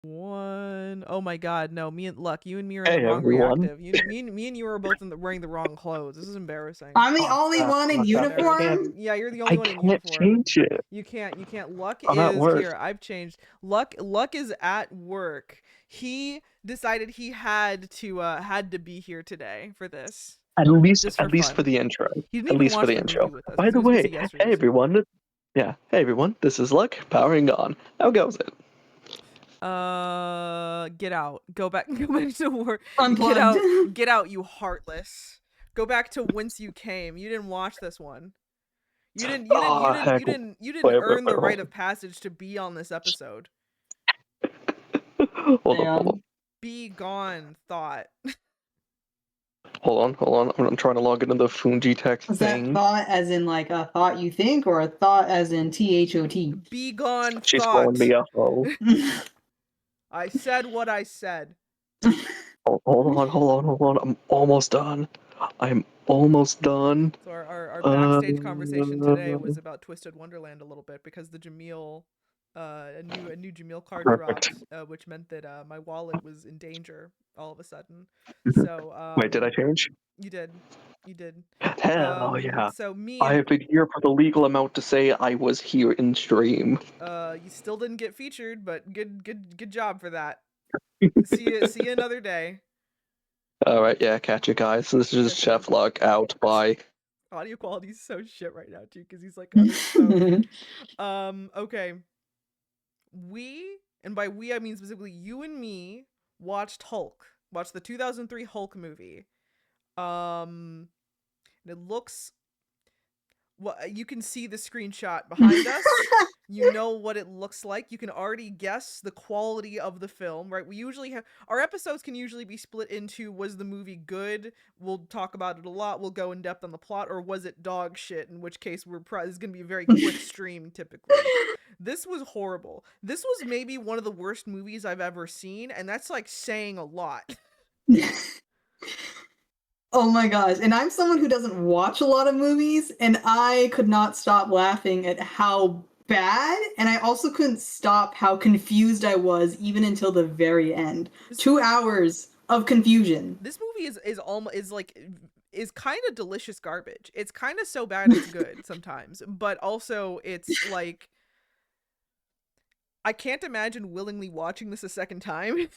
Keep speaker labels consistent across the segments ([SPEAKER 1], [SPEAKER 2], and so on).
[SPEAKER 1] 1. Oh my god, no, me and Luck, you and me are in the
[SPEAKER 2] Hey
[SPEAKER 1] wrong
[SPEAKER 2] everyone.
[SPEAKER 1] reactive. Me and you are both wearing the wrong clothes. This is embarrassing.
[SPEAKER 3] I'm the
[SPEAKER 2] Oh
[SPEAKER 3] only
[SPEAKER 2] crap,
[SPEAKER 3] one in
[SPEAKER 2] fuck,
[SPEAKER 1] It's
[SPEAKER 2] I can't
[SPEAKER 3] uniform?
[SPEAKER 1] embarrassing. Yeah, you're the only
[SPEAKER 2] I
[SPEAKER 1] one in
[SPEAKER 2] can't
[SPEAKER 1] uniform.
[SPEAKER 2] change it.
[SPEAKER 1] You can't. Luck
[SPEAKER 2] I'm at
[SPEAKER 1] is
[SPEAKER 2] work.
[SPEAKER 1] here. I've changed. Luck is at work. He decided he had to be here today for this.
[SPEAKER 2] At least
[SPEAKER 1] Just for
[SPEAKER 2] for
[SPEAKER 1] fun.
[SPEAKER 2] the intro.
[SPEAKER 1] He didn't
[SPEAKER 2] At
[SPEAKER 1] even
[SPEAKER 2] least for
[SPEAKER 1] watch
[SPEAKER 2] the
[SPEAKER 1] the movie
[SPEAKER 2] intro.
[SPEAKER 1] with us
[SPEAKER 2] By
[SPEAKER 1] because he
[SPEAKER 2] the
[SPEAKER 1] was busy
[SPEAKER 2] way,
[SPEAKER 1] yesterday.
[SPEAKER 2] hey everyone. Yeah, hey everyone, this is Luck, powering on. How goes it?
[SPEAKER 1] Get out. Go back. Go back to work. Get
[SPEAKER 3] Unplugged.
[SPEAKER 1] out. Get out, you heartless. Go back to whence you came. You didn't watch this one. You didn't. You didn't. You
[SPEAKER 2] Oh
[SPEAKER 1] didn't.
[SPEAKER 2] heck.
[SPEAKER 1] You didn't. You didn't
[SPEAKER 2] Wait,
[SPEAKER 1] earn the right
[SPEAKER 2] hold
[SPEAKER 1] of passage to be on this episode.
[SPEAKER 2] on. Hold
[SPEAKER 3] Hang
[SPEAKER 2] on, hold
[SPEAKER 3] on.
[SPEAKER 2] on.
[SPEAKER 1] Be gone, thought.
[SPEAKER 2] Hold on. I'm trying to log into the Fungi Tech
[SPEAKER 3] Was that
[SPEAKER 2] thing.
[SPEAKER 3] thought as in like a thought you think, or a thought as in THOT?
[SPEAKER 1] Be gone,
[SPEAKER 2] She's calling me
[SPEAKER 1] thought.
[SPEAKER 2] a hoe.
[SPEAKER 1] I said what I said.
[SPEAKER 2] Hold on. I'm almost done. I'm almost done.
[SPEAKER 1] So our
[SPEAKER 2] Uh,
[SPEAKER 1] backstage conversation today was about Twisted Wonderland a little bit because the Jameel, a new Jameel card
[SPEAKER 2] Perfect.
[SPEAKER 1] dropped, which meant that my wallet was in danger all of a sudden. So
[SPEAKER 2] Wait, did I change?
[SPEAKER 1] you did.
[SPEAKER 2] Hell yeah.
[SPEAKER 1] So me
[SPEAKER 2] I
[SPEAKER 1] and
[SPEAKER 2] have been here for the legal amount to say I was here in stream.
[SPEAKER 1] you still didn't get featured, but good job for that. See you another day.
[SPEAKER 2] Alright, yeah, catch you guys. This is
[SPEAKER 1] Yes,
[SPEAKER 2] Chef Luck out. Bye.
[SPEAKER 1] audio quality is so shit right now too because he's like on his phone. Okay. And by we I mean specifically you and me watched the 2003 Hulk movie. And it looks, well, you can see the screenshot behind us. You know what it looks like. You can already guess the quality of the film, right? We usually have our episodes can usually be split into, was the movie good? We'll talk about it a lot. We'll go in depth on the plot, or was it dog shit? In which case this is going to be a very quick stream typically. This was horrible. This was maybe one of the worst movies I've ever seen, and that's like saying a lot.
[SPEAKER 3] Oh my gosh. And I'm someone who doesn't watch a lot of movies, and I could not stop laughing at how bad, and I also couldn't stop how confused I was even until the very end. 2 hours of confusion.
[SPEAKER 1] This movie is kind of delicious garbage. It's kind of so bad it's good sometimes, but also it's like I can't imagine willingly watching this a second time.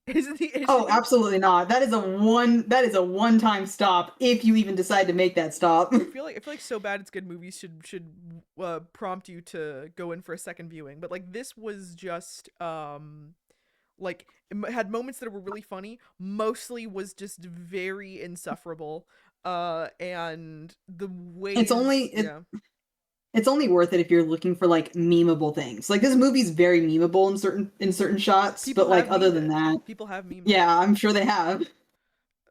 [SPEAKER 1] Is the issue.
[SPEAKER 3] Oh, absolutely not. That is a one-time stop if you even decide to make that stop.
[SPEAKER 1] I feel like so bad it's good movies should prompt you to go in for a second viewing, but like this was just like it had moments that were really funny, mostly was just very insufferable, and the ways
[SPEAKER 3] It's only worth it if you're looking for like memeable things. Like this movie's very memeable in certain shots,
[SPEAKER 1] people
[SPEAKER 3] but like
[SPEAKER 1] have
[SPEAKER 3] other
[SPEAKER 1] memed
[SPEAKER 3] than
[SPEAKER 1] it.
[SPEAKER 3] that,
[SPEAKER 1] People have memed it.
[SPEAKER 3] yeah, I'm sure they have.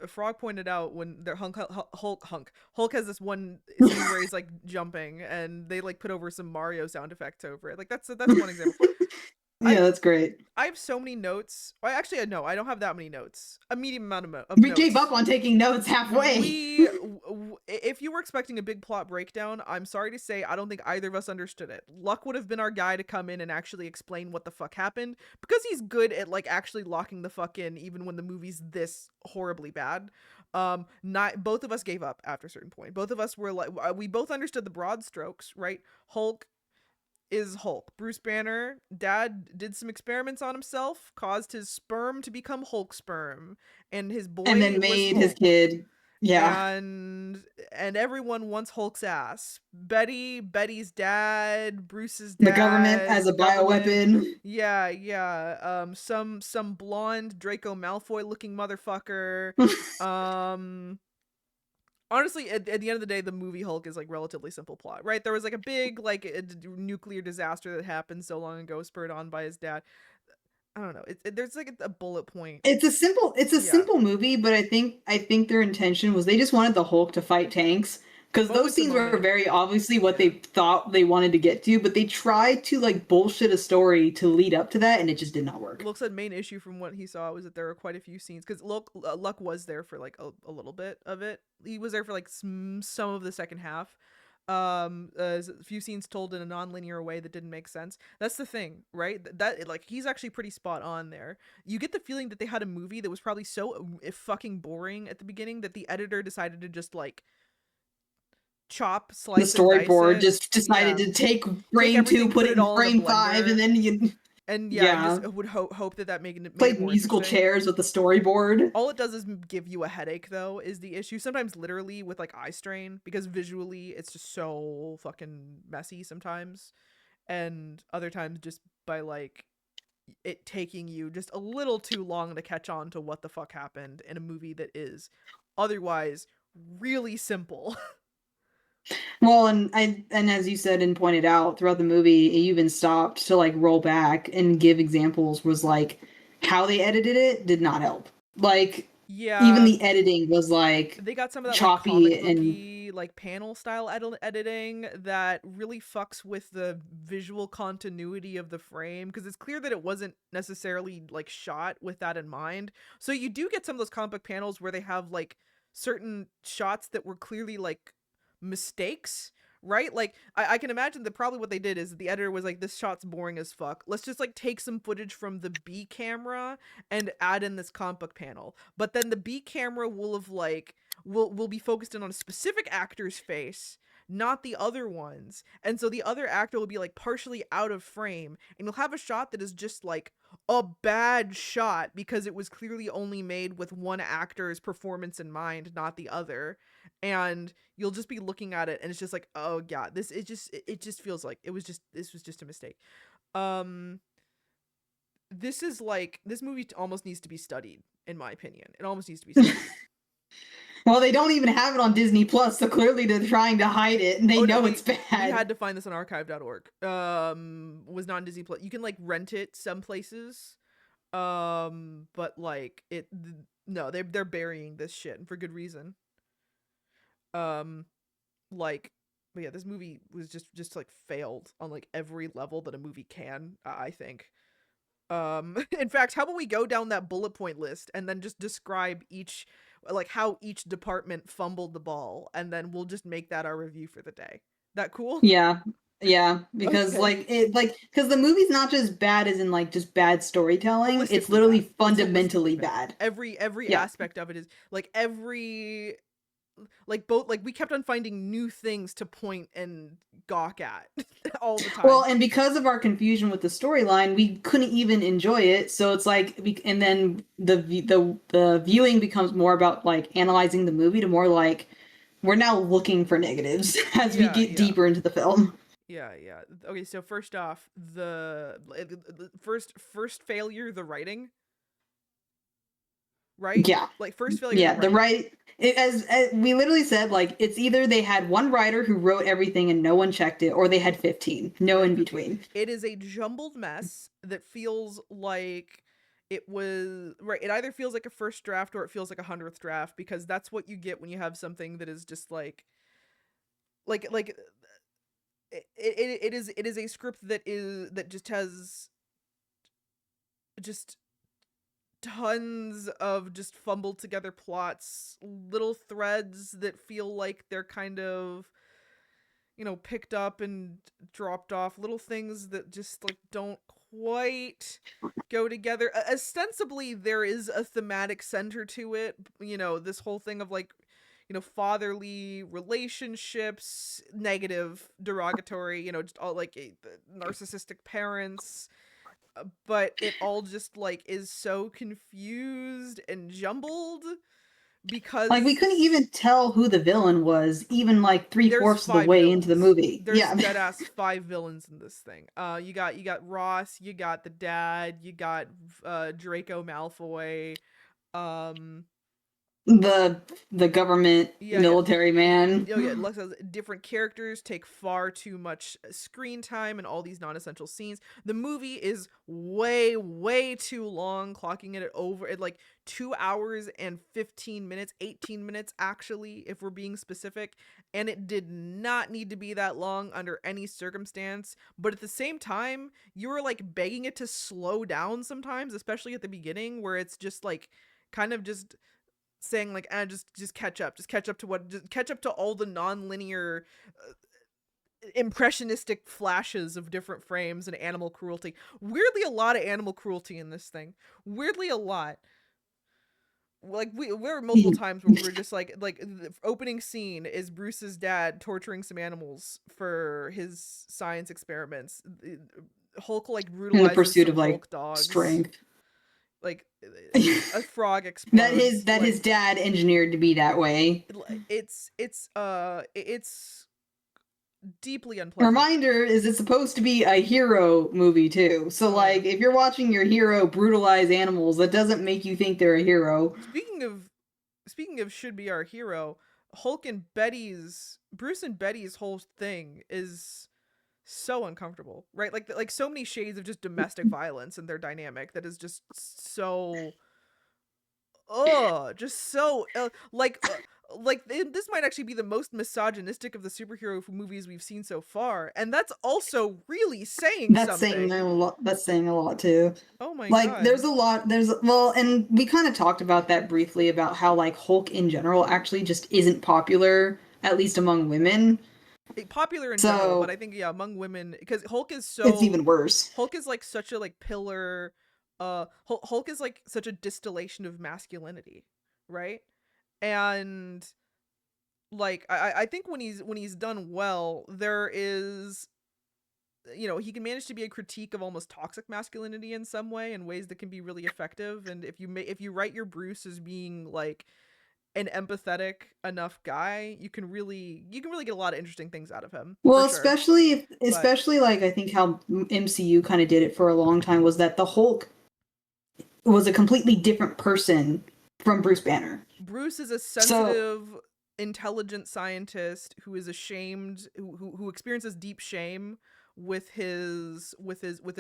[SPEAKER 1] Frog pointed out when their Hulk has this one scene where he's like jumping, and they like put over some Mario sound effects over it. Like that's one example.
[SPEAKER 3] Yeah, that's great.
[SPEAKER 1] I have so many notes. Actually, no, I don't have that many notes. A medium amount of
[SPEAKER 3] We
[SPEAKER 1] notes.
[SPEAKER 3] gave up on taking notes halfway.
[SPEAKER 1] If you were expecting a big plot breakdown, I'm sorry to say I don't think either of us understood it. Luck would have been our guy to come in and actually explain what the fuck happened, because he's good at like actually locking the fuck in even when the movie's this horribly bad. Not both of us gave up after a certain point. Both of us were like, we both understood the broad strokes, right? Hulk is Hulk. Bruce Banner, dad did some experiments on himself, caused his sperm to become Hulk sperm, and his boy
[SPEAKER 3] And then
[SPEAKER 1] was
[SPEAKER 3] made
[SPEAKER 1] Hulk.
[SPEAKER 3] his kid. Yeah.
[SPEAKER 1] And everyone wants Hulk's ass. Betty's dad, Bruce's
[SPEAKER 3] The
[SPEAKER 1] dad,
[SPEAKER 3] government as a bioweapon.
[SPEAKER 1] Yeah. Some blonde Draco Malfoy looking motherfucker. Honestly, at the end of the day, the movie Hulk is like relatively simple plot, right? There was like a big like nuclear disaster that happened so long ago, spurred on by his dad. I don't know. There's like a bullet point.
[SPEAKER 3] It's a simple movie, but I think their intention was they just wanted the Hulk to fight tanks, because those scenes were very obviously what they thought they wanted to get to, but they tried to like bullshit a story to lead up to that, and it just did not work.
[SPEAKER 1] Luck's main issue from what he saw was that there were quite a few scenes, because Luck was there for like a little bit of it. He was there for like some of the second half. a few scenes told in a non-linear way that didn't make sense. That's the thing, right? That like he's actually pretty spot on there. You get the feeling that they had a movie that was probably so fucking boring at the beginning that the editor decided to just like chop,
[SPEAKER 3] The
[SPEAKER 1] slice, and dice
[SPEAKER 3] storyboard
[SPEAKER 1] it.
[SPEAKER 3] just decided
[SPEAKER 1] Yeah,
[SPEAKER 3] to take
[SPEAKER 1] take
[SPEAKER 3] frame 2,
[SPEAKER 1] everything,
[SPEAKER 3] put
[SPEAKER 1] put
[SPEAKER 3] it
[SPEAKER 1] it
[SPEAKER 3] in
[SPEAKER 1] all in a
[SPEAKER 3] frame 5,
[SPEAKER 1] blender,
[SPEAKER 3] and then you
[SPEAKER 1] and yeah, and
[SPEAKER 3] yeah
[SPEAKER 1] just would hope that made it
[SPEAKER 3] played
[SPEAKER 1] more
[SPEAKER 3] musical
[SPEAKER 1] interesting.
[SPEAKER 3] chairs with the storyboard.
[SPEAKER 1] All it does is give you a headache, though, is the issue. Sometimes literally with like eye strain, because visually it's just so fucking messy sometimes, and other times just by like it taking you just a little too long to catch on to what the fuck happened in a movie that is otherwise really simple.
[SPEAKER 3] Well, and as you said and pointed out throughout the movie, it even stopped to like roll back and give examples. Was like how they edited it did not help. Like even
[SPEAKER 1] Yeah,
[SPEAKER 3] the editing was like
[SPEAKER 1] they got some of that like
[SPEAKER 3] choppy
[SPEAKER 1] comic
[SPEAKER 3] and
[SPEAKER 1] booky like panel style editing that really fucks with the visual continuity of the frame, because it's clear that it wasn't necessarily like shot with that in mind. So you do get some of those comic book panels where they have like certain shots that were clearly like mistakes, right? Like I can imagine that probably what they did is the editor was like, this shot's boring as fuck, let's just like take some footage from the B camera and add in this comic book panel. But then the B camera will have like will be focused in on a specific actor's face, not the other ones. And so the other actor will be like partially out of frame, and you'll have a shot that is just like a bad shot because it was clearly only made with one actor's performance in mind, not the other. And you'll just be looking at it and it's just like, oh yeah, it just feels like this was just a mistake. Um this is like, this movie almost needs to be studied, in my opinion. It almost needs to be studied.
[SPEAKER 3] well, they don't even have it on Disney Plus, so clearly they're trying to hide it, and they
[SPEAKER 1] Oh no,
[SPEAKER 3] know it's bad.
[SPEAKER 1] we had to find this on archive.org. Was not on Disney Plus. You can like rent it some places. But like no, they're burying this shit, and for good reason. Um like, but yeah, this movie was just like failed on like every level that a movie can, I think. In fact, how about we go down that bullet point list and then just describe each, like how each department fumbled the ball, and then we'll just make that our review for the day. That cool?
[SPEAKER 3] Yeah, because
[SPEAKER 1] Okay.
[SPEAKER 3] because the movie's not just bad as in like just bad storytelling, it's
[SPEAKER 1] Holistically
[SPEAKER 3] literally
[SPEAKER 1] bad. It's
[SPEAKER 3] fundamentally
[SPEAKER 1] holistically bad.
[SPEAKER 3] bad.
[SPEAKER 1] Every
[SPEAKER 3] Yeah.
[SPEAKER 1] aspect of it is like every, like both, like we kept on finding new things to point and gawk at all the time.
[SPEAKER 3] Well, and because of our confusion with the storyline, we couldn't even enjoy it. So it's like, and then the viewing becomes more about like analyzing the movie to more like we're now looking for negatives as we
[SPEAKER 1] Yeah,
[SPEAKER 3] get
[SPEAKER 1] yeah.
[SPEAKER 3] deeper into the film.
[SPEAKER 1] Yeah, yeah. Okay, so first off, the first failure, the writing, right?
[SPEAKER 3] Yeah.
[SPEAKER 1] Like first failure, the
[SPEAKER 3] Yeah, the
[SPEAKER 1] writing.
[SPEAKER 3] right as we literally said, like it's either they had one writer who wrote everything and no one checked it, or they had 15, no in between.
[SPEAKER 1] It is a jumbled mess that feels like it was right. It either feels like a first draft or it feels like a 100th draft, because that's what you get when you have something that is just like it is a script that just has just tons of just fumbled together plots, little threads that feel like they're kind of, picked up and dropped off, little things that just like don't quite go together. Ostensibly there is a thematic center to it, this whole thing of like, fatherly relationships, negative, derogatory, just all like narcissistic parents, but it all just like is so confused and jumbled
[SPEAKER 3] Like we
[SPEAKER 1] because
[SPEAKER 3] couldn't even tell who the villain was, even like three
[SPEAKER 1] there's
[SPEAKER 3] fourths of the
[SPEAKER 1] five
[SPEAKER 3] way into the
[SPEAKER 1] villains.
[SPEAKER 3] movie.
[SPEAKER 1] There's
[SPEAKER 3] Yeah.
[SPEAKER 1] dead ass five villains in this thing. You got Ross, you got the dad, you got Draco Malfoy, um
[SPEAKER 3] The government
[SPEAKER 1] yeah, yeah.
[SPEAKER 3] military man.
[SPEAKER 1] Oh yeah, like says, different characters take far too much screen time and all these non-essential scenes. The movie is way too long, clocking it over at like 2 hours and 15 minutes, 18 minutes actually, if we're being specific, and it did not need to be that long under any circumstance. But at the same time, you were like begging it to slow down sometimes, especially at the beginning, where it's just like kind of just saying like, just catch up to all the non-linear impressionistic flashes of different frames and animal cruelty. Weirdly, a lot of animal cruelty in this thing. Weirdly, a lot. Like there were multiple times where we were just like the opening scene is Bruce's dad torturing some animals for his science experiments. Hulk like
[SPEAKER 3] In
[SPEAKER 1] brutalizes
[SPEAKER 3] the pursuit
[SPEAKER 1] some
[SPEAKER 3] of like
[SPEAKER 1] Hulk dogs.
[SPEAKER 3] strength.
[SPEAKER 1] Like a frog explodes.
[SPEAKER 3] that his dad engineered to be that way.
[SPEAKER 1] It's deeply unpleasant.
[SPEAKER 3] Reminder is it's supposed to be a hero movie too. So like if you're watching your hero brutalize animals, that doesn't make you think they're a hero.
[SPEAKER 1] Speaking of should be our hero, Bruce and Betty's whole thing is so uncomfortable, right? Like so many shades of just domestic violence in their dynamic that is just so this might actually be the most misogynistic of the superhero movies we've seen so far, and that's also really saying something.
[SPEAKER 3] That's saying a lot too.
[SPEAKER 1] Oh my
[SPEAKER 3] god. There's a lot. And we kind of talked about that briefly about how like Hulk in general actually just isn't popular, at least among women.
[SPEAKER 1] Popular in general, but I think among women, because Hulk is so
[SPEAKER 3] it's even worse.
[SPEAKER 1] Hulk is like such a like pillar. Hulk is like such a distillation of masculinity, right? And like I think when he's done well, there is, he can manage to be a critique of almost toxic masculinity in some way, in ways that can be really effective. And if you write your Bruce as being like an empathetic enough guy, you can really get a lot of interesting things out of him.
[SPEAKER 3] Well, especially like I think how MCU kind of did it for a long time was that the Hulk was a completely different person from Bruce Banner.
[SPEAKER 1] Bruce is a sensitive, intelligent scientist who is ashamed, who experiences deep shame with his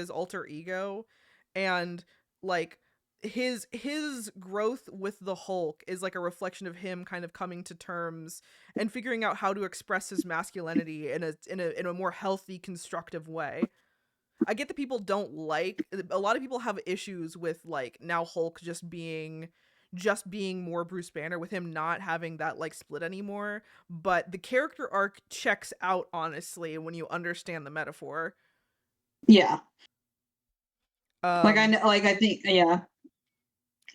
[SPEAKER 1] alter ego, and like his growth with the Hulk is like a reflection of him kind of coming to terms and figuring out how to express his masculinity in a more healthy, constructive way. I get that people don't like, a lot of people have issues with like now Hulk just being more Bruce Banner, with him not having that like split anymore, but the character arc checks out honestly when you understand the metaphor.
[SPEAKER 3] Yeah. I think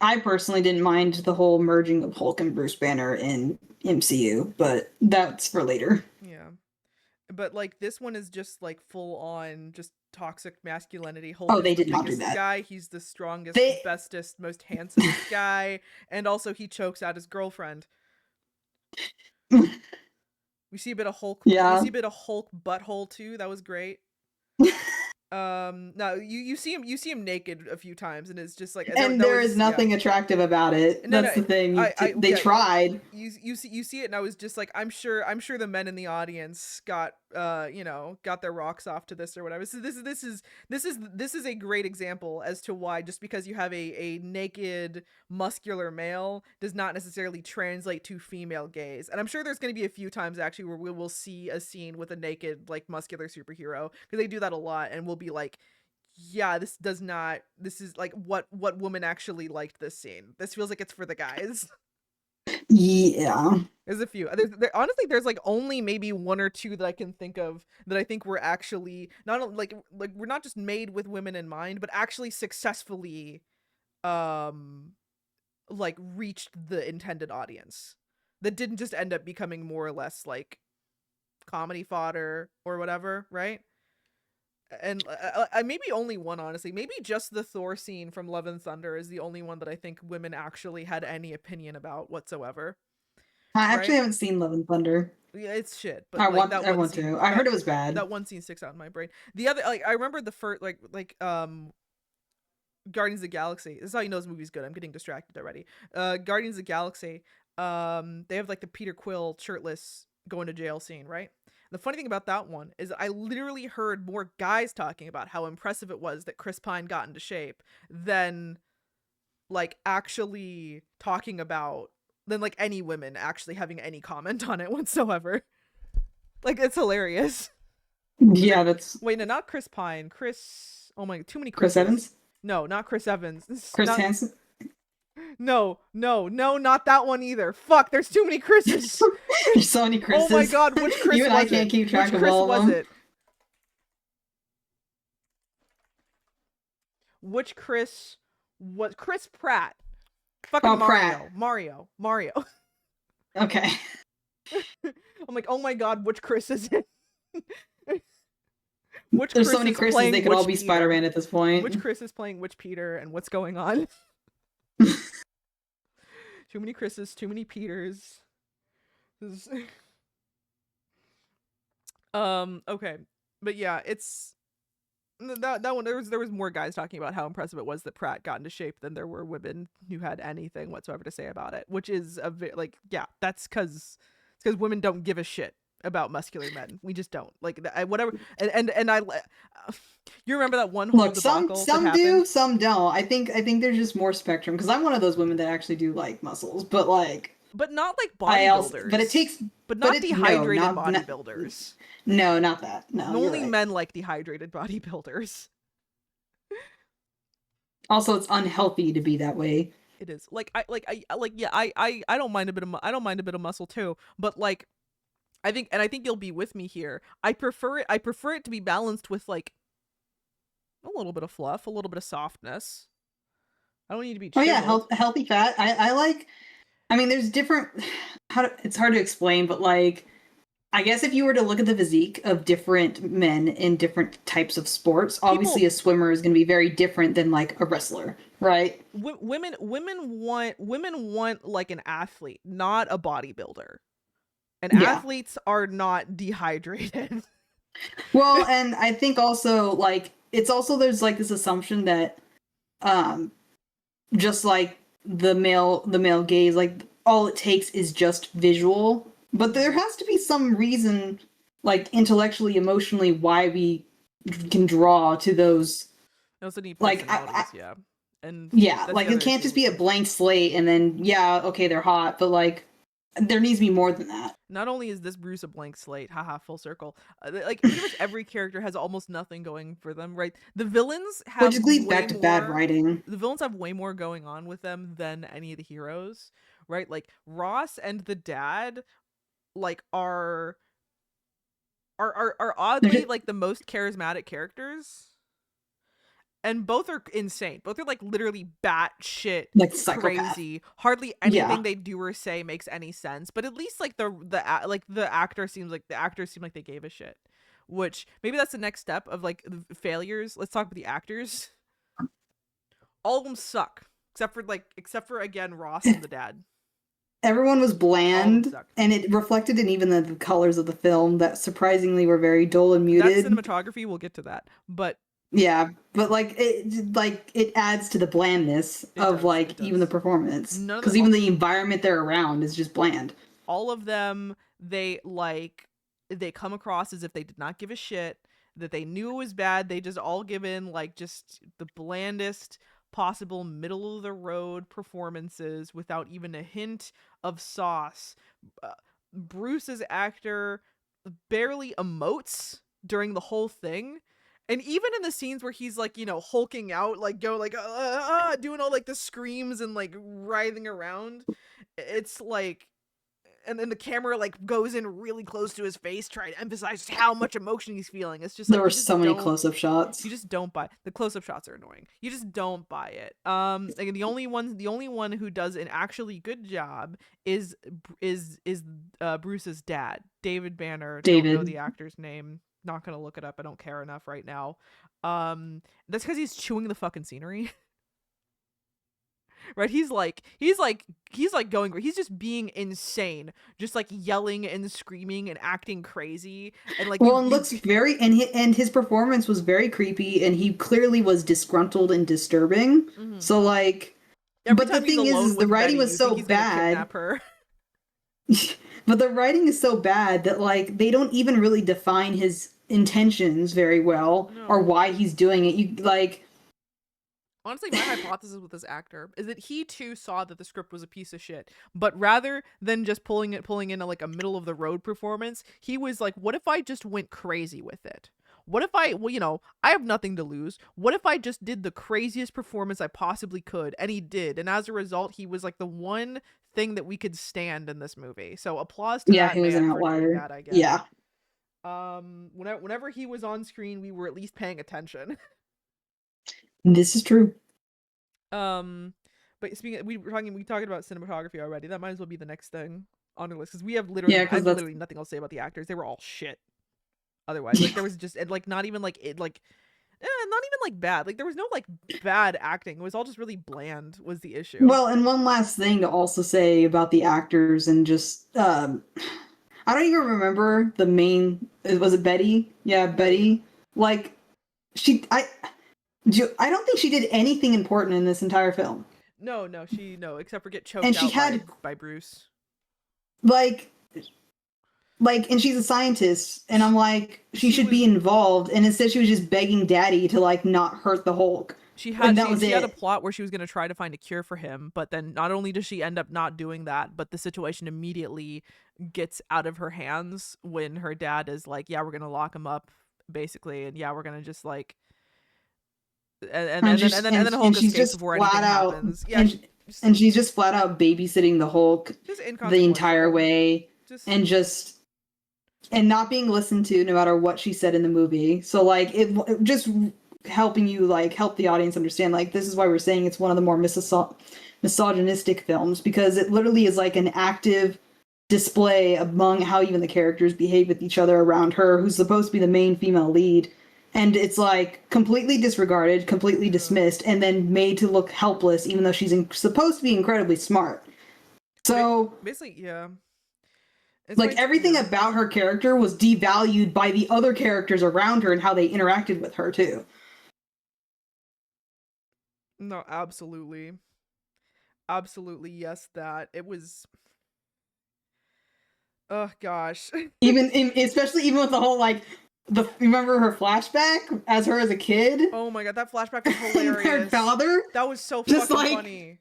[SPEAKER 3] I personally didn't mind the whole merging of Hulk and Bruce Banner in MCU, but that's for later.
[SPEAKER 1] Yeah. But like this one is just like full on just toxic masculinity. Hulk
[SPEAKER 3] they
[SPEAKER 1] is
[SPEAKER 3] did
[SPEAKER 1] the
[SPEAKER 3] not do
[SPEAKER 1] biggest
[SPEAKER 3] that.
[SPEAKER 1] guy. He's the strongest, bestest, most handsomest guy, and also he chokes out his girlfriend. We see a bit of Hulk.
[SPEAKER 3] Yeah.
[SPEAKER 1] We see a bit of Hulk butthole too. That was great. No, you see him naked a few times, and it's just like,
[SPEAKER 3] and there is nothing attractive about it. That's the thing. They tried.
[SPEAKER 1] You see it, and I was just like, I'm sure the men in the audience got their rocks off to this or whatever. So this is a great example as to why just because you have a naked muscular male does not necessarily translate to female gaze. And I'm sure there's going to be a few times actually where we will see a scene with a naked like muscular superhero, because they do that a lot, and we'll be like, yeah, this is like what woman actually liked this scene. This feels like it's for the guys.
[SPEAKER 3] Yeah.
[SPEAKER 1] There's a few. Honestly, there's like only maybe one or two that I can think of that I think were actually not like we're not just made with women in mind, but actually successfully like reached the intended audience, that didn't just end up becoming more or less like comedy fodder or whatever, right? And maybe only one, honestly. Maybe just the Thor scene from Love and Thunder is the only one that I think women actually had any opinion about whatsoever.
[SPEAKER 3] I actually haven't seen Love and Thunder.
[SPEAKER 1] Yeah, it's shit. But
[SPEAKER 3] I want to. I heard it was bad.
[SPEAKER 1] That one scene sticks out in my brain. The other, like, I remember the first, Guardians of the Galaxy. This is how you know this movie's good. I'm getting distracted already. Guardians of the Galaxy. They have like the Peter Quill shirtless going to jail scene, right? The funny thing about that one is I literally heard more guys talking about how impressive it was that Chris Pine got into shape than like actually talking about, than like any women actually having any comment on it whatsoever. Like, it's hilarious.
[SPEAKER 3] Yeah, that's...
[SPEAKER 1] Wait, no, not Chris Pine. Oh my, too many
[SPEAKER 3] Chris Evans?
[SPEAKER 1] No, not Chris Evans.
[SPEAKER 3] Chris Hansen?
[SPEAKER 1] No, not that one either. Fuck, there's too many Chris's.
[SPEAKER 3] There's so many Chris's.
[SPEAKER 1] Oh my god, which Chris
[SPEAKER 3] You and
[SPEAKER 1] was
[SPEAKER 3] I can't
[SPEAKER 1] it?
[SPEAKER 3] keep track
[SPEAKER 1] Which
[SPEAKER 3] of
[SPEAKER 1] Chris
[SPEAKER 3] all of
[SPEAKER 1] was
[SPEAKER 3] them.
[SPEAKER 1] it? Which Chris? What Chris Pratt? Fucking
[SPEAKER 3] Oh,
[SPEAKER 1] Mario.
[SPEAKER 3] Pratt.
[SPEAKER 1] Mario.
[SPEAKER 3] Okay.
[SPEAKER 1] I'm like, oh my god, which Chris is it? Which
[SPEAKER 3] There's
[SPEAKER 1] Chris
[SPEAKER 3] so many
[SPEAKER 1] is
[SPEAKER 3] Chris's,
[SPEAKER 1] playing
[SPEAKER 3] they could all
[SPEAKER 1] which
[SPEAKER 3] be
[SPEAKER 1] Peter?
[SPEAKER 3] Spider-Man at this point.
[SPEAKER 1] Which Chris is playing which Peter, and what's going on? Too many Chris's, too many Peters. This is- Okay, but yeah, it's that one. There was more guys talking about how impressive it was that Pratt got into shape than there were women who had anything whatsoever to say about it. Which is that's because women don't give a shit about muscular men. We just don't whatever. And I you remember that one whole
[SPEAKER 3] Look,
[SPEAKER 1] debacle that
[SPEAKER 3] some
[SPEAKER 1] happened?
[SPEAKER 3] do, some don't. I think there's just more spectrum because I'm one of those women that actually do like muscles, but like
[SPEAKER 1] But not like
[SPEAKER 3] I also,
[SPEAKER 1] bodybuilders.
[SPEAKER 3] but it takes
[SPEAKER 1] but not
[SPEAKER 3] but it- no,
[SPEAKER 1] dehydrated
[SPEAKER 3] not-
[SPEAKER 1] bodybuilders.
[SPEAKER 3] no, not that. No, you're
[SPEAKER 1] Only
[SPEAKER 3] right.
[SPEAKER 1] men like dehydrated bodybuilders.
[SPEAKER 3] Also, it's unhealthy to be that way.
[SPEAKER 1] It is I don't mind a bit of I don't mind a bit of muscle too, but like I think you'll be with me here. I prefer it to be balanced with like a little bit of fluff, a little bit of softness. I don't need to be
[SPEAKER 3] Oh
[SPEAKER 1] chiseled.
[SPEAKER 3] yeah, healthy fat. I like. I mean, there's different. It's hard to explain, but like, I guess if you were to look at the physique of different men in different types of sports, obviously a swimmer is going to be very different than like a wrestler, right?
[SPEAKER 1] Women want like an athlete, not a bodybuilder. And
[SPEAKER 3] Yeah.
[SPEAKER 1] athletes are not dehydrated.
[SPEAKER 3] Well, and I think also like it's also there's like this assumption that just like the male gaze, like all it takes is just visual, but there has to be some reason, like intellectually, emotionally, why we can draw to those.
[SPEAKER 1] They also need
[SPEAKER 3] Like,
[SPEAKER 1] personalities, yeah. And
[SPEAKER 3] Yeah,
[SPEAKER 1] that's
[SPEAKER 3] like
[SPEAKER 1] the
[SPEAKER 3] it
[SPEAKER 1] other
[SPEAKER 3] can't just
[SPEAKER 1] issue.
[SPEAKER 3] be a blank slate and then yeah, okay, they're hot, but like there needs to be more than that.
[SPEAKER 1] Not only is this Bruce a blank slate, haha, full circle. Like pretty much every character has almost nothing going for them, right? The villains have
[SPEAKER 3] Which leads
[SPEAKER 1] way
[SPEAKER 3] back to bad
[SPEAKER 1] more-
[SPEAKER 3] writing.
[SPEAKER 1] The villains have way more going on with them than any of the heroes, right? Like Ross and the dad, like are oddly
[SPEAKER 3] just-
[SPEAKER 1] like the most charismatic characters. And both are insane. Both are like literally batshit
[SPEAKER 3] Like psychopath.
[SPEAKER 1] crazy. Hardly anything
[SPEAKER 3] Yeah.
[SPEAKER 1] they do or say makes any sense. But at least like the actors seem like they gave a shit. Which maybe that's the next step of like the failures. Let's talk about the actors. All of them suck except for again Ross and the dad.
[SPEAKER 3] Everyone was bland,
[SPEAKER 1] suck.
[SPEAKER 3] and it reflected in even the colors of the film that surprisingly were very dull and
[SPEAKER 1] That
[SPEAKER 3] muted.
[SPEAKER 1] cinematography, we'll get to that. But
[SPEAKER 3] Yeah, but like it adds to the blandness
[SPEAKER 1] It
[SPEAKER 3] of
[SPEAKER 1] does,
[SPEAKER 3] like
[SPEAKER 1] it does.
[SPEAKER 3] even the performance
[SPEAKER 1] None of
[SPEAKER 3] because
[SPEAKER 1] the-
[SPEAKER 3] even the environment they're around is just bland.
[SPEAKER 1] all of them, they come across as if they did not give a shit, that they knew it was bad. They just all give in like just the blandest possible middle of the road performances without even a hint of sauce. Bruce's actor barely emotes during the whole thing. And even in the scenes where he's like, hulking out, like doing all like the screams and like writhing around, it's like, and then the camera like goes in really close to his face, trying to emphasize how much emotion he's feeling. It's just like
[SPEAKER 3] There were
[SPEAKER 1] you just
[SPEAKER 3] so many
[SPEAKER 1] don't-
[SPEAKER 3] close-up shots.
[SPEAKER 1] You just don't buy the close-up shots are annoying. You just don't buy it. Like the only one who does an actually good job is Bruce's dad, David Banner. Don't know
[SPEAKER 3] David.
[SPEAKER 1] the actor's name. Not gonna look it up. I don't care enough right now. That's because he's chewing the fucking scenery. Right? He's just being insane, just like yelling and screaming and acting crazy, and like
[SPEAKER 3] Well, and looks very and his performance was very creepy, and he clearly was disgruntled and disturbing.
[SPEAKER 1] Mhm.
[SPEAKER 3] So like,
[SPEAKER 1] Every
[SPEAKER 3] but the
[SPEAKER 1] time he's
[SPEAKER 3] thing
[SPEAKER 1] alone
[SPEAKER 3] is the
[SPEAKER 1] with
[SPEAKER 3] writing
[SPEAKER 1] Betty,
[SPEAKER 3] was
[SPEAKER 1] you
[SPEAKER 3] so
[SPEAKER 1] think he's gonna
[SPEAKER 3] bad.
[SPEAKER 1] kidnap her.
[SPEAKER 3] But the writing is so bad that like they don't even really define his intentions very well or
[SPEAKER 1] No.
[SPEAKER 3] why he's doing it. You like
[SPEAKER 1] Honestly, my hypothesis with this actor is that he too saw that the script was a piece of shit. But rather than just pulling in like a middle of the road performance, he was like, what if I just went crazy with it? what if I, well, I have nothing to lose. What if I just did the craziest performance I possibly could? And he did. And as a result, he was like the one thing that we could stand in this movie. So applause to
[SPEAKER 3] Yeah,
[SPEAKER 1] that
[SPEAKER 3] he was an
[SPEAKER 1] man for doing
[SPEAKER 3] outlier.
[SPEAKER 1] that, I guess.
[SPEAKER 3] Yeah.
[SPEAKER 1] Whenever he was on screen, we were at least paying attention.
[SPEAKER 3] This is true.
[SPEAKER 1] But speaking, we talking about cinematography already. That might as well be the next thing on the list, because we have literally,
[SPEAKER 3] Yeah, 'cause
[SPEAKER 1] I have
[SPEAKER 3] that's-
[SPEAKER 1] literally nothing else to say about the actors. They were all shit. Otherwise, like there was just like not even like it like, not even like bad. Like there was no like bad acting. It was all just really bland. Was the issue?
[SPEAKER 3] Well, and one last thing to also say about the actors and just I don't even remember the main. Was it Betty? Yeah, Betty. Like I don't think she did anything important in this entire film.
[SPEAKER 1] No, except for get choked
[SPEAKER 3] And she
[SPEAKER 1] out
[SPEAKER 3] had-
[SPEAKER 1] by Bruce.
[SPEAKER 3] Like, and she's a scientist, and I'm like, she should be involved, and instead she was just begging Daddy to like not hurt the Hulk.
[SPEAKER 1] She had
[SPEAKER 3] that was
[SPEAKER 1] she had a
[SPEAKER 3] it.
[SPEAKER 1] plot where she was going to try to find a cure for him, but then not only does she end up not doing that, but the situation immediately gets out of her hands when her dad is like, yeah, we're going to lock him up basically, and yeah, we're going to just like and then Hulk
[SPEAKER 3] she's
[SPEAKER 1] escapes
[SPEAKER 3] just
[SPEAKER 1] before anything
[SPEAKER 3] flat out,
[SPEAKER 1] happens. Yeah,
[SPEAKER 3] and she's just flat out babysitting the Hulk
[SPEAKER 1] just
[SPEAKER 3] the entire
[SPEAKER 1] inconsequential.
[SPEAKER 3] way, and not being listened to no matter what she said in the movie. So like it just helping you like help the audience understand like this is why we're saying it's one of the more misogynistic films, because it literally is like an active display among how even the characters behave with each other around her, who's supposed to be the main female lead. And it's like completely disregarded, completely dismissed, and then made to look helpless, even though she's supposed to be incredibly smart. So
[SPEAKER 1] basically, yeah. It's
[SPEAKER 3] like everything about her character was devalued by the other characters around her and how they interacted with her too.
[SPEAKER 1] No, absolutely. Absolutely, yes, that. It was... Oh, gosh.
[SPEAKER 3] Especially even with the whole, like, remember her flashback as her as a kid?
[SPEAKER 1] Oh my god, that flashback was hilarious.
[SPEAKER 3] Her father?
[SPEAKER 1] That was so
[SPEAKER 3] Just
[SPEAKER 1] fucking
[SPEAKER 3] like...
[SPEAKER 1] funny.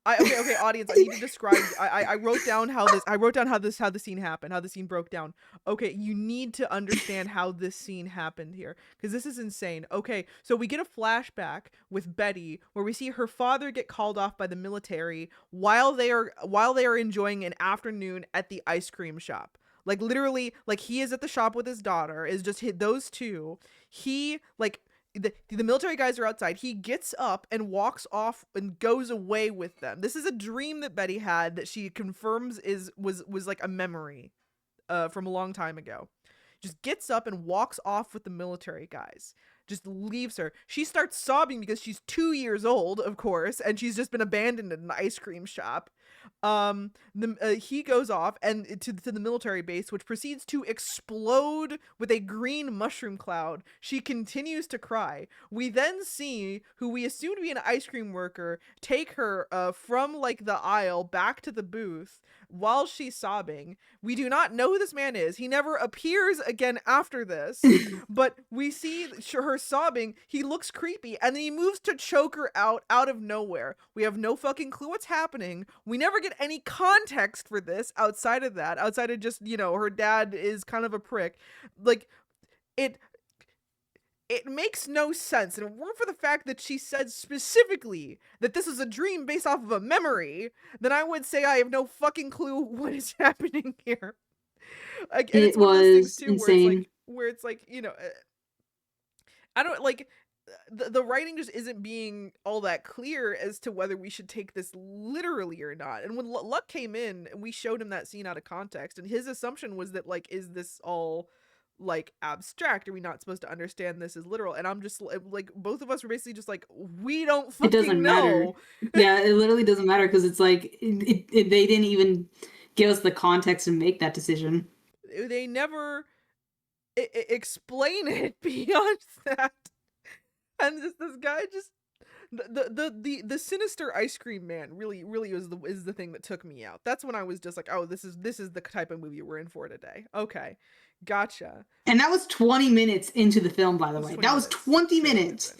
[SPEAKER 1] Okay, audience, I need to describe. I wrote down how the scene happened, how the scene broke down. Okay, you need to understand how this scene happened here, because this is insane. Okay, so we get a flashback with Betty where we see her father get called off by the military while they are enjoying an afternoon at the ice cream shop. Like literally, like he is at the shop with his daughter. Is just hit those two. He like. The military guys are outside. He gets up and walks off and goes away with them. This is a dream that Betty had that she confirms was like a memory from a long time ago. Just gets up and walks off with the military guys. Just leaves her. She starts sobbing because she's 2 years old, of course, and she's just been abandoned in an ice cream shop. He goes off and to the military base, which proceeds to explode with a green mushroom cloud. She continues to cry. We then see who we assume to be an ice cream worker take her from like the aisle back to the booth while she's sobbing. We do not know who this man is. He never appears again after this, but we see her sobbing. He looks creepy, and then he moves to choke her out of nowhere. We have no fucking clue what's happening. We never get any context for this outside of just, her dad is kind of a prick. Like, it makes no sense. And if it weren't for the fact that she said specifically that this is a dream based off of a memory, then I would say I have no fucking clue what is happening here. Like, and it's one of those things too,
[SPEAKER 3] insane.
[SPEAKER 1] where it's like, I don't like the writing just isn't being all that clear as to whether we should take this literally or not. And when Luck came in, we showed him that scene out of context, and his assumption was that like, is this all like abstract? Are we not supposed to understand this as literal? And I'm just like, both of us were basically just like, we don't fucking
[SPEAKER 3] It doesn't matter. Yeah, it literally doesn't matter, because it's like they didn't even give us the context and make that decision.
[SPEAKER 1] They never explain it beyond that. And this guy just the sinister ice cream man really is the thing that took me out. That's when I was just like, oh, this is the type of movie we're in for today. Okay, gotcha.
[SPEAKER 3] And that was 20 minutes into the film, by the way. That was 20 minutes.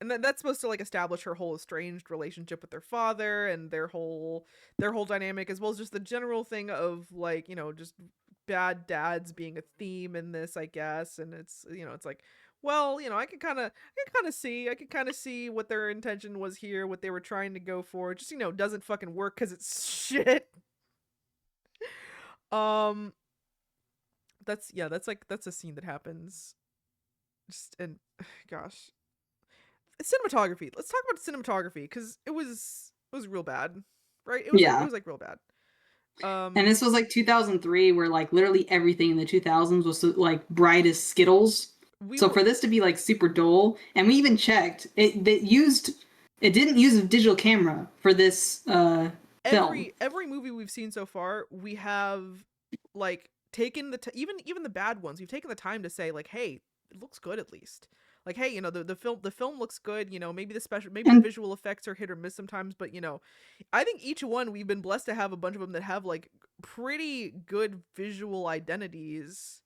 [SPEAKER 1] And that's supposed to like establish her whole estranged relationship with their father and their whole dynamic, as well as just the general thing of like, just bad dads being a theme in this, I guess. And it's, it's like, well, I could kind of see what their intention was here, what they were trying to go for. Just, doesn't fucking work because it's shit. Um, that's a scene that happens. Just, and gosh, cinematography. Let's talk about cinematography because it was real bad, right? It
[SPEAKER 3] Yeah.
[SPEAKER 1] was like real bad.
[SPEAKER 3] And this was like 2003, where like literally everything in the 2000s was so, like bright as Skittles. So for this to be like super dull, and we even checked it didn't use a digital camera for this film.
[SPEAKER 1] every movie we've seen so far, we have like taken even the bad ones, we've taken the time to say like, hey, it looks good at least. Like, hey, the film looks good, maybe the
[SPEAKER 3] And
[SPEAKER 1] visual effects are hit or miss sometimes, but I think each one we've been blessed to have a bunch of them that have like pretty good visual identities.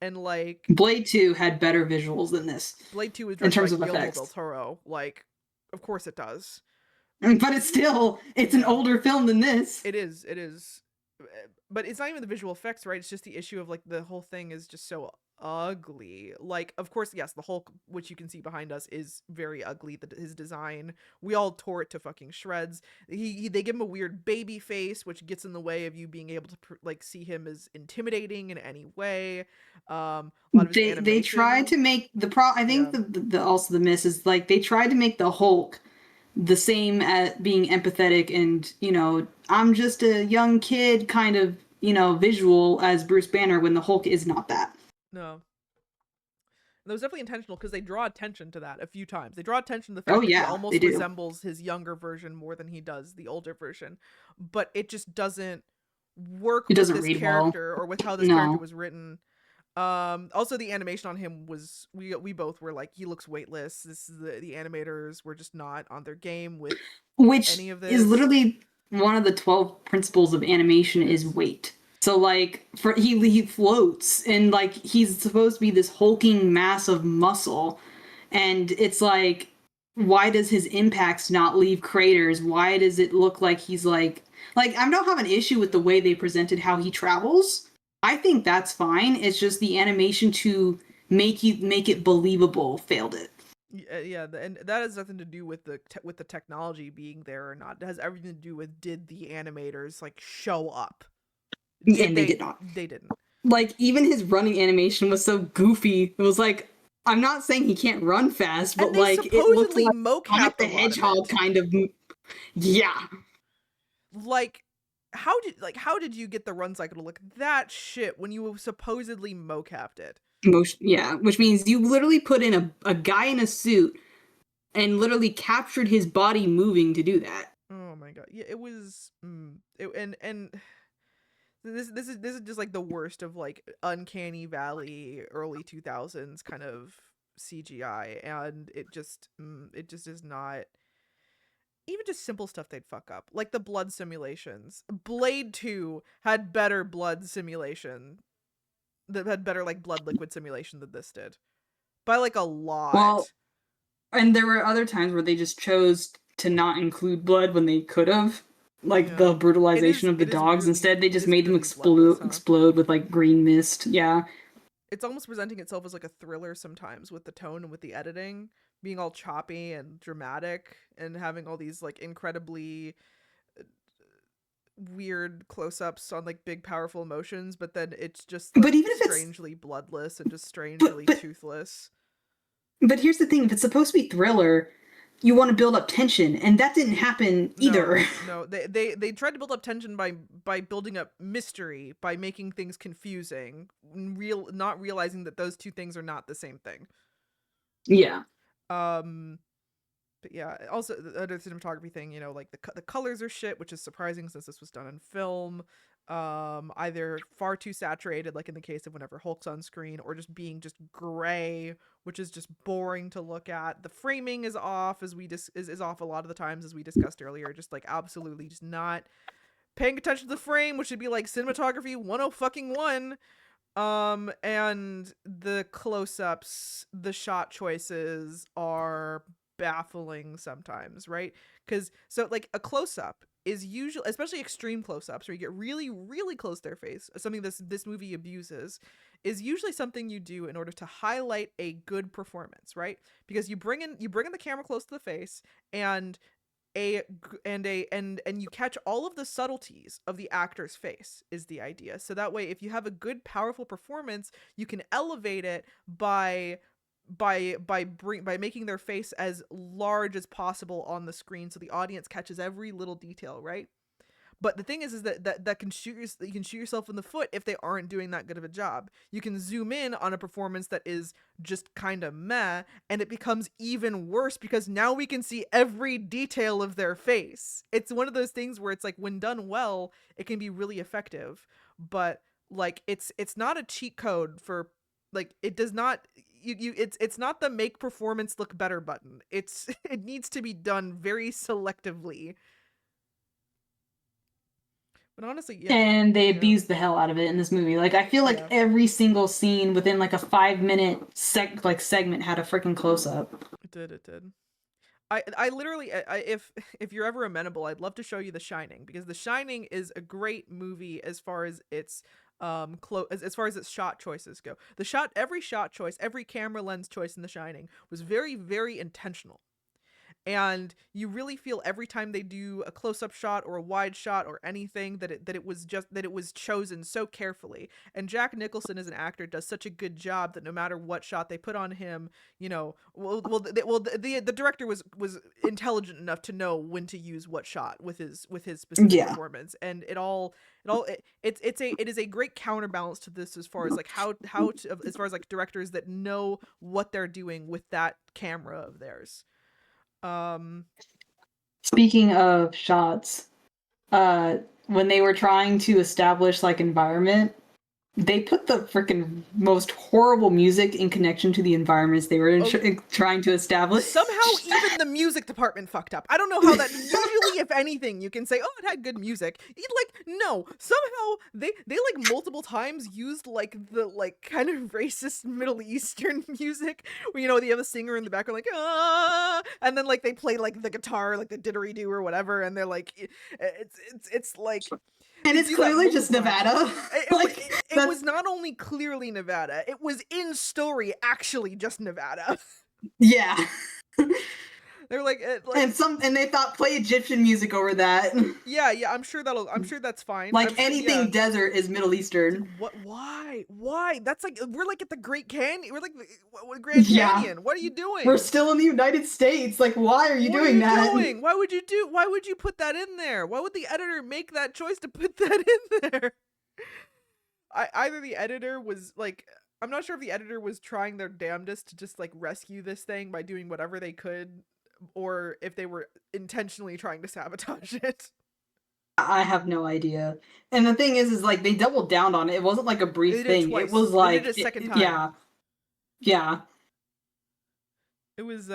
[SPEAKER 1] And like
[SPEAKER 3] Blade 2 had better visuals than this
[SPEAKER 1] Blade 2 is
[SPEAKER 3] in
[SPEAKER 1] directed by
[SPEAKER 3] terms of
[SPEAKER 1] Guillermo
[SPEAKER 3] effects.
[SPEAKER 1] del Toro. Like, of course it does.
[SPEAKER 3] But it's an older film than this.
[SPEAKER 1] It is. But it's not even the visual effects, right? It's just the issue of like the whole thing is just so ugly. Like, of course, yes, the Hulk, which you can see behind us, is very ugly. His design, we all tore it to fucking shreds. They give him a weird baby face, which gets in the way of you being able to like see him as intimidating in any way. A lot of his animation.
[SPEAKER 3] They tried to make I think the also the miss is like they tried to make the Hulk the same at being empathetic and I'm just a young kid kind of visual as Bruce Banner, when the Hulk is not that.
[SPEAKER 1] No. That was definitely intentional because they draw attention to that a few times. They draw attention to the fact that he almost resembles his younger version more than he does the older version, but it just doesn't work with this character or with how this character was written. Also the animation on him was, we both were like, he looks weightless. This is the animators were just not on their game with any of this.
[SPEAKER 3] Is literally one of the 12 principles of animation is weight. So like he floats, and like he's supposed to be this hulking mass of muscle, and it's like, why does his impacts not leave craters? Why does it look like he's like I don't have an issue with the way they presented how he travels. I think that's fine. It's just the animation to make it believable failed it.
[SPEAKER 1] Yeah, and that has nothing to do with the technology being there or not. It has everything to do with, did the animators like show up?
[SPEAKER 3] And they did not.
[SPEAKER 1] They didn't.
[SPEAKER 3] Like, even his running animation was so goofy. It was like, I'm not saying he can't run fast, but like it looked like Sonic the Hedgehog kind of. Yeah.
[SPEAKER 1] Like, how did you get the run cycle to look that shit when you supposedly mocapped it?
[SPEAKER 3] Yeah, which means you literally put in a guy in a suit and literally captured his body moving to do that.
[SPEAKER 1] Oh my god. Yeah, it was and this is just like the worst of like Uncanny Valley early 2000s kind of CGI, and it just is not. Even just simple stuff they'd fuck up, like the blood simulations. Blade 2 had better blood simulation, that had better like blood liquid simulation than this did, by like a lot.
[SPEAKER 3] Well, and there were other times where they just chose to not include blood when they could have, like the brutalization of the dogs. Really, instead, they just made them explode with like green mist. Yeah.
[SPEAKER 1] It's almost presenting itself as like a thriller sometimes, with the tone and with the editing being all choppy and dramatic and having all these like incredibly weird close-ups on like big powerful emotions, but then it's just like,
[SPEAKER 3] but even if
[SPEAKER 1] strangely bloodless and just strangely toothless.
[SPEAKER 3] But here's the thing, if it's supposed to be thriller, you want to build up tension, and that didn't happen either.
[SPEAKER 1] No, they tried to build up tension by building up mystery, by making things confusing, not realizing that those two things are not the same thing.
[SPEAKER 3] Yeah.
[SPEAKER 1] But yeah, also the other cinematography thing, like the colors are shit, which is surprising since this was done in film. Either far too saturated, like in the case of whenever Hulk's on screen, or just being just gray, which is just boring to look at. The framing is off, is off a lot of the times, as we discussed earlier, just like absolutely just not paying attention to the frame, which should be like cinematography 101. And the close-ups, the shot choices are baffling sometimes, right? Because so like a close up is usually, especially extreme close ups where you get really really close to their face, something this movie abuses, is usually something you do in order to highlight a good performance, right? Because you bring in the camera close to the face, and and you catch all of the subtleties of the actor's face is the idea. So that way, if you have a good powerful performance, you can elevate it by making their face as large as possible on the screen so the audience catches every little detail, right? But the thing is that you can shoot yourself in the foot if they aren't doing that good of a job. You can zoom in on a performance that is just kind of meh, and it becomes even worse because now we can see every detail of their face. It's one of those things where it's like, when done well, it can be really effective, but like it's not a cheat code for, like, it does not, it's not the make performance look better button. It needs to be done very selectively. But honestly, yeah.
[SPEAKER 3] And they
[SPEAKER 1] Yeah.
[SPEAKER 3] abused the hell out of it in this movie. Like, I feel like
[SPEAKER 1] Yeah.
[SPEAKER 3] every single scene within like a 5-minute segment had a freaking close up.
[SPEAKER 1] It did. I literally, if you're ever amenable, I'd love to show you The Shining, because The Shining is a great movie as far as its as far as its shot choices go. Every shot choice, every camera lens choice in The Shining was very very intentional. And you really feel every time they do a close-up shot or a wide shot or anything that it was chosen so carefully. And Jack Nicholson as an actor does such a good job that no matter what shot they put on him, the director was intelligent enough to know when to use what shot with his specific performance. And it is a great counterbalance to this as far as like as far as like directors that know what they're doing with that camera of theirs.
[SPEAKER 3] Speaking of shots, when they were trying to establish like environment, they put the freaking most horrible music in connection to the environments they were trying to establish.
[SPEAKER 1] Somehow even the music department fucked up. I don't know how that, usually if anything you can say, oh, it had good music. No, somehow they like multiple times used like the like kind of racist Middle Eastern music where they have a singer in the background like ah, and then like they play like the guitar, like the didgeridoo or whatever, and they're like it's like,
[SPEAKER 3] and it's clearly just Nevada.
[SPEAKER 1] It was not only clearly Nevada, it was in story actually just Nevada.
[SPEAKER 3] Yeah.
[SPEAKER 1] They're like,
[SPEAKER 3] and they thought play Egyptian music over that.
[SPEAKER 1] Yeah, I'm sure that's fine.
[SPEAKER 3] Like anything desert is Middle Eastern.
[SPEAKER 1] What? Why? That's like, we're like at the Great Canyon. We're like what Grand Canyon. What are you doing?
[SPEAKER 3] We're still in the United States. Like, why are you doing that?
[SPEAKER 1] Why would you put that in there? Why would the editor make that choice to put that in there? Either the editor was like, I'm not sure if the editor was trying their damnedest to just like rescue this thing by doing whatever they could, or if they were intentionally trying to sabotage it.
[SPEAKER 3] I have no idea. And the thing is like they doubled down on it. It wasn't like a brief thing. It was like,
[SPEAKER 1] they did it a second time.
[SPEAKER 3] Yeah.
[SPEAKER 1] It was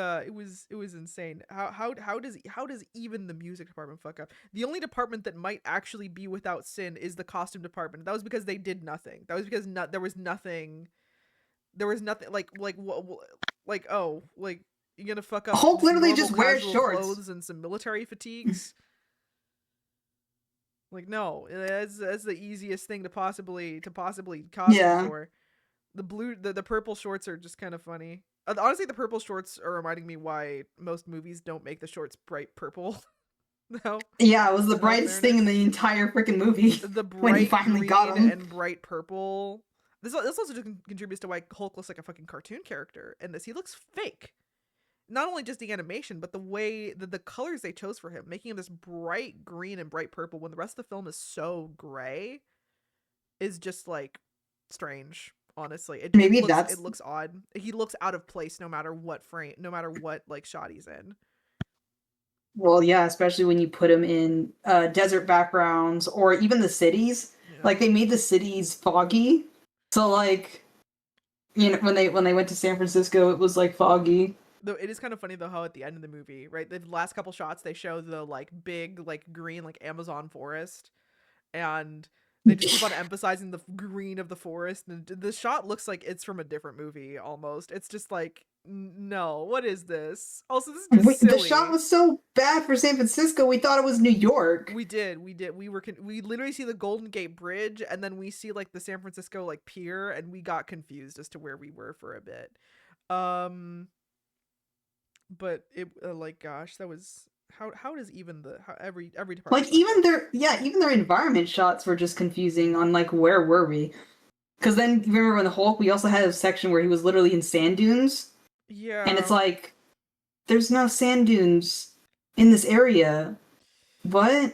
[SPEAKER 1] insane. How does even the music department fuck up? The only department that might actually be without sin is the costume department. That was because they did nothing. That was because there was nothing like oh, like, you're gonna fuck up
[SPEAKER 3] Hulk literally just wears shorts,
[SPEAKER 1] clothes and some military fatigues. Like, no, that's the easiest thing to possibly costume for. The purple shorts are just kind of funny. Honestly, the purple shorts are reminding me why most movies don't make the shorts bright purple. No.
[SPEAKER 3] Yeah, it was the brightest thing in the entire freaking movie.
[SPEAKER 1] The bright
[SPEAKER 3] when he finally
[SPEAKER 1] green
[SPEAKER 3] got him.
[SPEAKER 1] and bright purple. This also just contributes to why Hulk looks like a fucking cartoon character in this. He looks fake. Not only just the animation, but the way the colors they chose for him, making him this bright green and bright purple when the rest of the film is so gray, is just like strange. Honestly, it looks odd. He looks out of place no matter what like shot he's in.
[SPEAKER 3] Well, yeah, especially when you put him in desert backgrounds or even the cities. Yeah. Like they made the cities foggy, so like, when they went to San Francisco, it was like foggy.
[SPEAKER 1] Though it is kind of funny though how at the end of the movie, right, the last couple shots they show the like big like green like Amazon forest, and they just keep on emphasizing the green of the forest, and the shot looks like it's from a different movie almost. It's just like No, what is this? Also, this is just
[SPEAKER 3] The
[SPEAKER 1] silly.
[SPEAKER 3] shot was so bad for San Francisco, we thought it was New York.
[SPEAKER 1] We did. We literally see the Golden Gate Bridge, and then we see like the San Francisco like pier, and we got confused as to where we were for a bit. But it like gosh, that was how does even every department
[SPEAKER 3] Like even their environment shots were just confusing on like where were we? Because then remember in the Hulk, we also had a section where he was literally in sand dunes,
[SPEAKER 1] yeah,
[SPEAKER 3] and it's like there's no sand dunes in this area. What?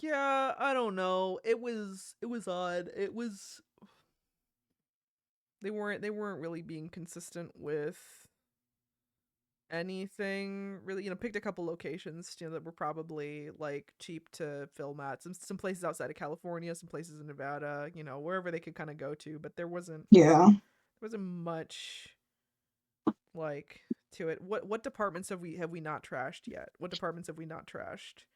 [SPEAKER 1] yeah, I don't know. It was odd. It was they weren't really being consistent with anything really, picked a couple locations, that were probably like cheap to film at, some places outside of California, some places in Nevada, wherever they could kind of go to, but there wasn't much like to it. What departments have we not trashed yet? What departments have we not trashed?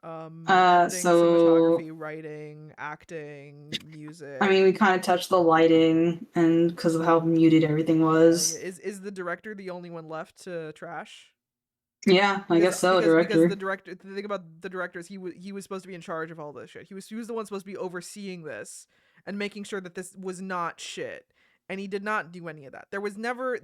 [SPEAKER 1] Editing,
[SPEAKER 3] So
[SPEAKER 1] cinematography, writing, acting, music.
[SPEAKER 3] I mean, we kind of touched the lighting, and because of how muted everything was.
[SPEAKER 1] Is the director the only one left to trash?
[SPEAKER 3] Yeah, I guess so.
[SPEAKER 1] Because the director. The thing about the director is he was supposed to be in charge of all this shit. He was the one supposed to be overseeing this and making sure that this was not shit. And he did not do any of that. There was never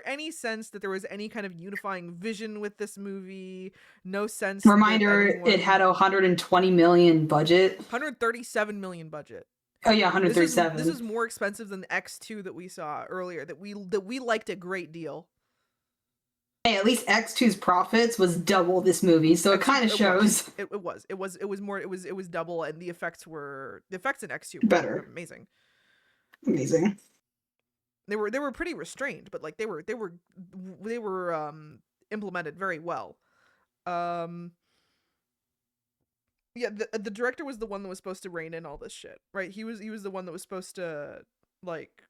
[SPEAKER 1] any sense that there was any kind of unifying vision with this movie. No sense.
[SPEAKER 3] Reminder: it had a $120 million budget.
[SPEAKER 1] 137 million budget.
[SPEAKER 3] Oh yeah, 137.
[SPEAKER 1] This is more expensive than the X2 that we saw earlier. That we liked a great deal.
[SPEAKER 3] Hey, at least X2's profits was double this movie, so it kind of shows.
[SPEAKER 1] It was more. It was double, and the effects in X2
[SPEAKER 3] better.
[SPEAKER 1] Amazing. They were pretty restrained, but like they were implemented very well. Yeah, the director was the one that was supposed to rein in all this shit, right? He was the one that was supposed to like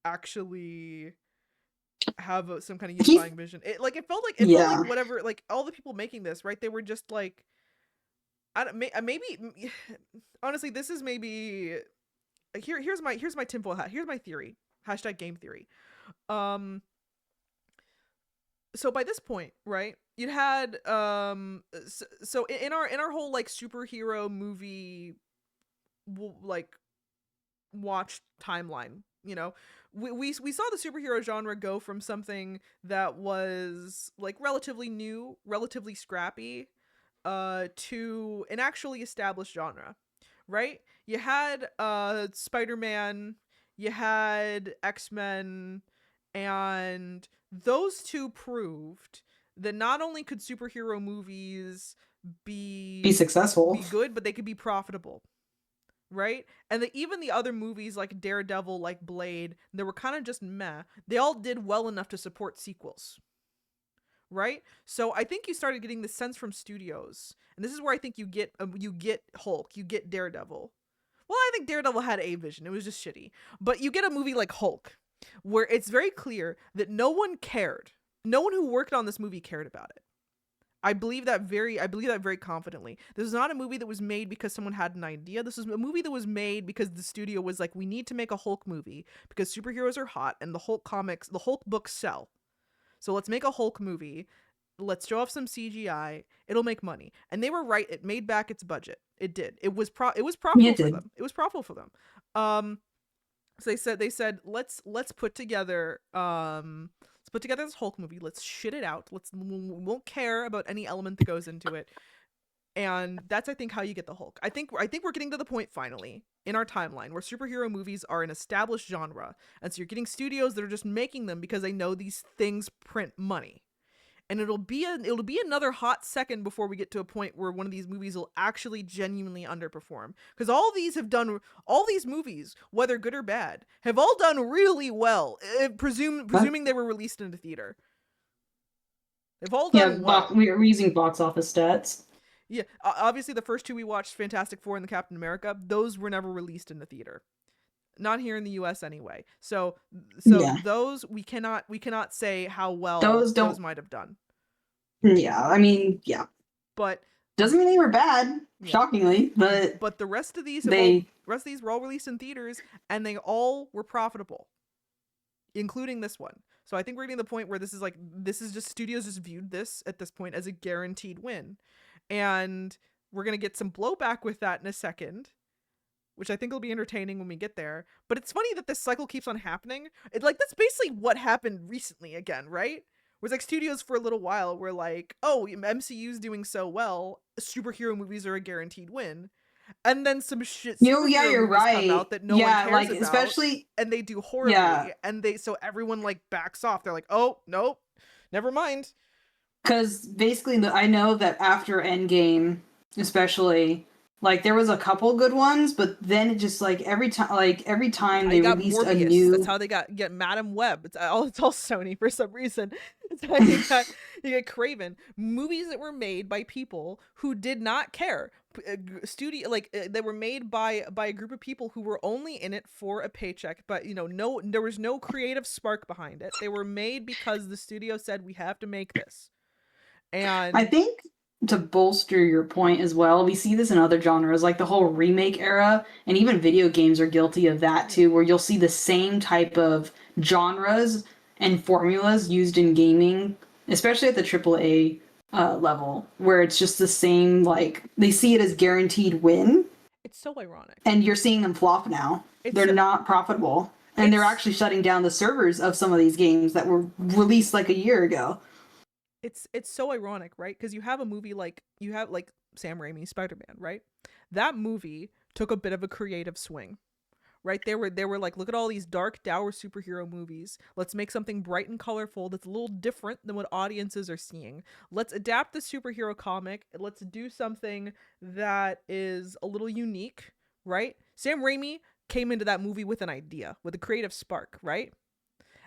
[SPEAKER 1] actually have some kind of unifying vision. It felt like whatever, like all the people making this, right? They were just like, maybe honestly, this is maybe here's my tinfoil hat. Here's my theory. #game theory. So by this point, right, you had so in our whole like superhero movie like watch timeline, we saw the superhero genre go from something that was like relatively new, relatively scrappy, to an actually established genre, right? You had Spider-Man, you had X-Men, and those two proved that not only could superhero movies be
[SPEAKER 3] successful,
[SPEAKER 1] be good, but they could be profitable, right? And that even the other movies like Daredevil, like Blade, they were kind of just meh. They all did well enough to support sequels, right? So I think you started getting the sense from studios, and this is where I think you get Hulk, you get Daredevil. Well, I think Daredevil had a vision. It was just shitty. But you get a movie like Hulk, where it's very clear that no one cared. No one who worked on this movie cared about it. I believe that very confidently. This is not a movie that was made because someone had an idea. This is a movie that was made because the studio was like, we need to make a Hulk movie because superheroes are hot and the Hulk books sell. So let's make a Hulk movie. Let's show off some CGI. It'll make money. And they were right. It made back its budget. It did. It was profitable for them. It was profitable for them. So they said let's put together this Hulk movie. Let's shit it out. We won't care about any element that goes into it. And that's, I think, how you get the Hulk. I think we're getting to the point finally in our timeline where superhero movies are an established genre, and so you're getting studios that are just making them because they know these things print money. And it'll be another hot second before we get to a point where one of these movies will actually genuinely underperform. Because all these movies, whether good or bad, have all done really well, presuming they were released into theater. They've all done well.
[SPEAKER 3] We're using box office stats.
[SPEAKER 1] Yeah, obviously the first two we watched, Fantastic Four and the Captain America, those were never released in the theater. Not here in the US anyway. So yeah. Those we cannot say how well those might have done.
[SPEAKER 3] Yeah, I mean, yeah.
[SPEAKER 1] But
[SPEAKER 3] doesn't mean they were bad, shockingly, but
[SPEAKER 1] the rest of these were all released in theaters and they all were profitable. including this one. So I think we're getting to the point where this is just studios just viewed this at this point as a guaranteed win. And we're going to get some blowback with that in a second, which I think will be entertaining when we get there. But it's funny that this cycle keeps on happening. That's basically what happened recently again, right? Where it's like studios for a little while were like, oh, MCU's doing so well, superhero movies are a guaranteed win. And then some shit
[SPEAKER 3] you're
[SPEAKER 1] movies
[SPEAKER 3] right.
[SPEAKER 1] come out that no one cares
[SPEAKER 3] like,
[SPEAKER 1] about,
[SPEAKER 3] especially,
[SPEAKER 1] and they do horribly, and so everyone like backs off. They're like, oh, nope, never mind.
[SPEAKER 3] Because basically, I know that after Endgame, especially, like, there was a couple good ones, but then it just, like, every time they released
[SPEAKER 1] Morbius.
[SPEAKER 3] a new...
[SPEAKER 1] That's how they get Madam Web. It's all Sony for some reason. It's how you get Craven. Movies that were made by people who did not care. They were made by a group of people who were only in it for a paycheck, but there was no creative spark behind it. They were made because the studio said, we have to make this. And
[SPEAKER 3] I think, to bolster your point as well, we see this in other genres, like the whole remake era, and even video games are guilty of that too, where you'll see the same type of genres and formulas used in gaming, especially at the AAA level, where it's just the same, like, they see it as guaranteed win.
[SPEAKER 1] It's so ironic.
[SPEAKER 3] And you're seeing them flop now. They're not profitable. And they're actually shutting down the servers of some of these games that were released like a year ago.
[SPEAKER 1] It's so ironic, right? Because you have a movie like Sam Raimi's Spider-Man, right? That movie took a bit of a creative swing, right? They were like, look at all these dark, dour superhero movies. Let's make something bright and colorful that's a little different than what audiences are seeing. Let's adapt the superhero comic. Let's do something that is a little unique, right? Sam Raimi came into that movie with an idea, with a creative spark, right?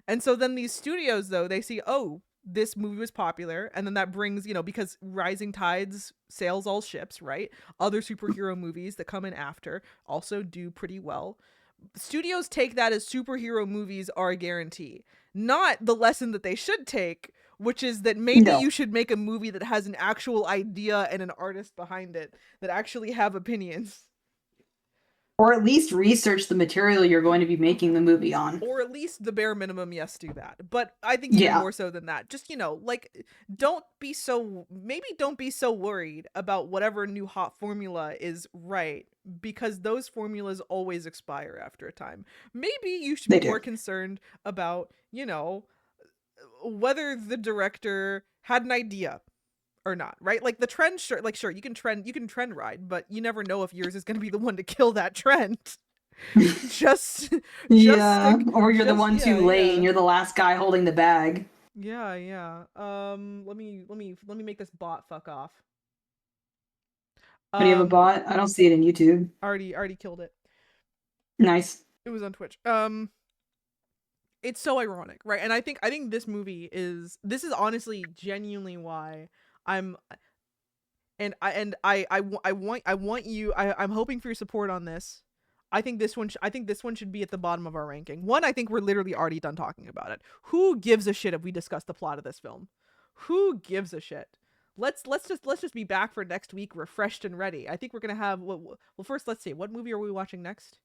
[SPEAKER 1] And so then these studios, though, they see, oh, this movie was popular, and then that brings, because rising tides sails all ships, right? Other superhero movies that come in after also do pretty well. Studios take that as superhero movies are a guarantee, not the lesson that they should take, which is that maybe you should make a movie that has an actual idea and an artist behind it that actually have opinions.
[SPEAKER 3] Or at least research the material you're going to be making the movie on.
[SPEAKER 1] Or at least the bare minimum, yes, do that. But I think even more so than that. Just, don't be so worried about whatever new hot formula is right, because those formulas always expire after a time. Maybe you should be more concerned about, whether the director had an idea or not, right? Like the trend, sure, you can trend ride, but you never know if yours is going to be the one to kill that trend. Or
[SPEAKER 3] you're the one too late and you're the last guy holding the bag.
[SPEAKER 1] Yeah. Let me make this bot fuck off.
[SPEAKER 3] Do you have a bot? I don't see it in YouTube.
[SPEAKER 1] Already killed it.
[SPEAKER 3] Nice.
[SPEAKER 1] It was on Twitch. It's so ironic, right? And I think this movie is honestly genuinely why I'm hoping for your support on this. I think this one should be at the bottom of our ranking. One, I think we're literally already done talking about it. Who gives a shit if we discuss the plot of this film? Who gives a shit? Let's just be back for next week, refreshed and ready. I think we're gonna have first, let's see, what movie are we watching next?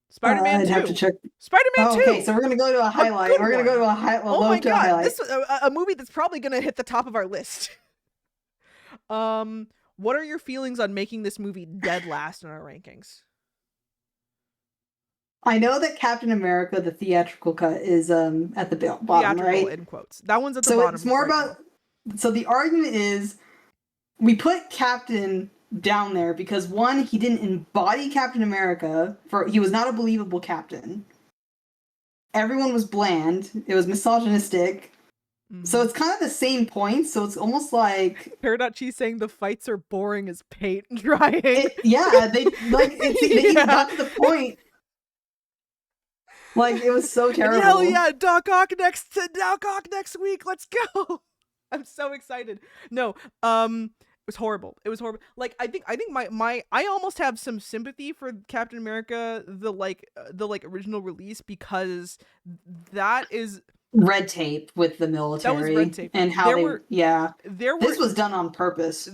[SPEAKER 1] Spider-Man 2.
[SPEAKER 3] I'd have to check.
[SPEAKER 1] Spider-Man 2.
[SPEAKER 3] Okay, so we're gonna go to a highlight. We're gonna go to a highlight.
[SPEAKER 1] Oh my god, this is a movie that's probably gonna hit the top of our list. What are your feelings on making this movie dead last in our rankings?
[SPEAKER 3] I know that Captain America, the theatrical cut, is at the bottom, right?
[SPEAKER 1] In quotes. That one's at the bottom.
[SPEAKER 3] So it's more about. So the argument is, we put Captain down there because, one, he didn't embody Captain America. He was not a believable captain. Everyone was bland. It was misogynistic. Mm-hmm. So it's kind of the same point. So it's almost like
[SPEAKER 1] Paradochi saying the fights are boring as paint drying.
[SPEAKER 3] They even got to the point. Like, it was so terrible.
[SPEAKER 1] Hell yeah, Doc Ock next week. Let's go. I'm so excited. No, it was horrible. Like, I think I almost have some sympathy for Captain America, the original release, because that is
[SPEAKER 3] red tape with the
[SPEAKER 1] That was
[SPEAKER 3] military
[SPEAKER 1] red tape.
[SPEAKER 3] and how
[SPEAKER 1] There
[SPEAKER 3] they
[SPEAKER 1] were there
[SPEAKER 3] this
[SPEAKER 1] were
[SPEAKER 3] was done on purpose.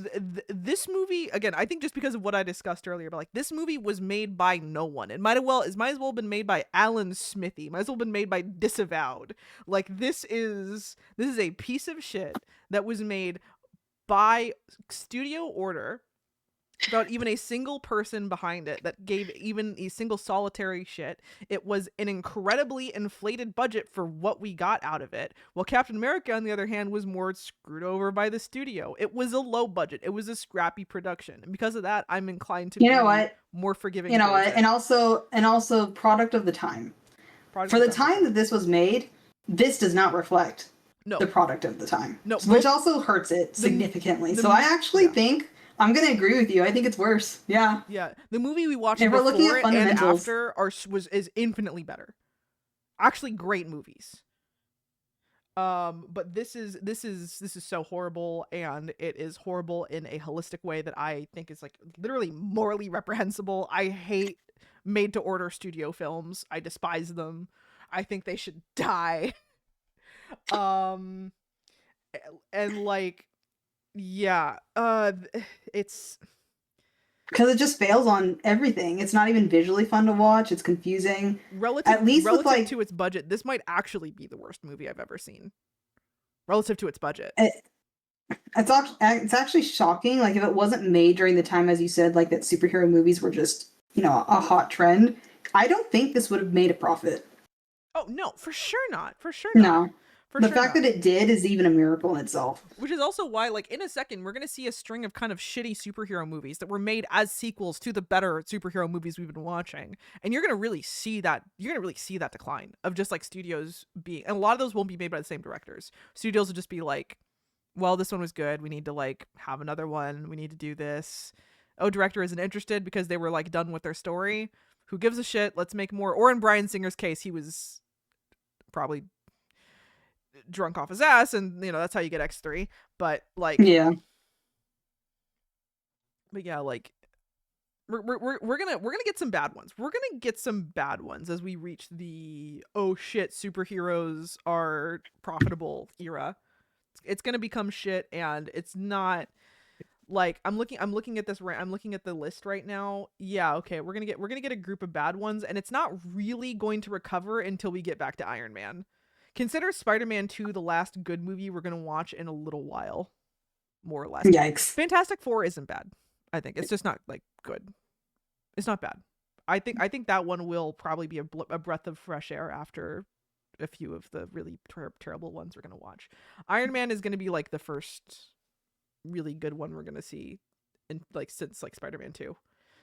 [SPEAKER 1] this movie, again, I think just because of what I discussed earlier, but like this movie was made by no one. It might as well have been made by Alan Smithy. Might as well have been made by Disavowed. Like this is a piece of shit that was made by studio order without even a single person behind it that gave even a single solitary shit. It was an incredibly inflated budget for what we got out of it. While Captain America, on the other hand, was more screwed over by the studio. It was a low budget. It was a scrappy production. And because of that, I'm inclined to be more forgiving.
[SPEAKER 3] You know what?
[SPEAKER 1] It.
[SPEAKER 3] And also product of the time. For the time that this was made, this does not reflect the product of the time.
[SPEAKER 1] No,
[SPEAKER 3] which also hurts it significantly. So I actually think I'm gonna agree with you. I think it's worse. Yeah.
[SPEAKER 1] Yeah. The movie we watched
[SPEAKER 3] before
[SPEAKER 1] it and after is infinitely better. Actually, great movies. But this is so horrible, and it is horrible in a holistic way that I think is like literally morally reprehensible. I hate made to order studio films. I despise them. I think they should die. And like, yeah, it's
[SPEAKER 3] because it just fails on everything. It's not even visually fun to watch. It's confusing.
[SPEAKER 1] Relative to its budget, this might actually be the worst movie I've ever seen. Relative to its budget,
[SPEAKER 3] it's actually shocking. Like if it wasn't made during the time, as you said, like that superhero movies were just a hot trend, I don't think this would have made a profit.
[SPEAKER 1] Oh no, for sure not. For sure
[SPEAKER 3] not.
[SPEAKER 1] No.
[SPEAKER 3] The fact that it did is even a miracle in itself.
[SPEAKER 1] Which is also why, like, in a second, we're going to see a string of kind of shitty superhero movies that were made as sequels to the better superhero movies we've been watching. And you're going to really see that. You're going to really see that decline of just, like, studios being... And a lot of those won't be made by the same directors. Studios will just be like, well, this one was good. We need to, like, have another one. We need to do this. Oh, director isn't interested because they were, like, done with their story. Who gives a shit? Let's make more. Or in Bryan Singer's case, he was probably... drunk off his ass, and that's how you get X3. But like,
[SPEAKER 3] yeah,
[SPEAKER 1] but yeah, like we're gonna get some bad ones. We're gonna get some bad ones as we reach the oh shit, superheroes are profitable era. It's gonna become shit, and it's not like I'm looking at this. I'm looking at the list right now. Yeah, okay, we're gonna get a group of bad ones, and it's not really going to recover until we get back to Iron Man. Consider Spider-Man 2 the last good movie we're going to watch in a little while. More or less.
[SPEAKER 3] Yikes.
[SPEAKER 1] Fantastic Four isn't bad. I think. It's just not, like, good. It's not bad. I think that one will probably be a breath of fresh air after a few of the really terrible ones we're going to watch. Iron Man is going to be, like, the first really good one we're going to see since, like, Spider-Man 2.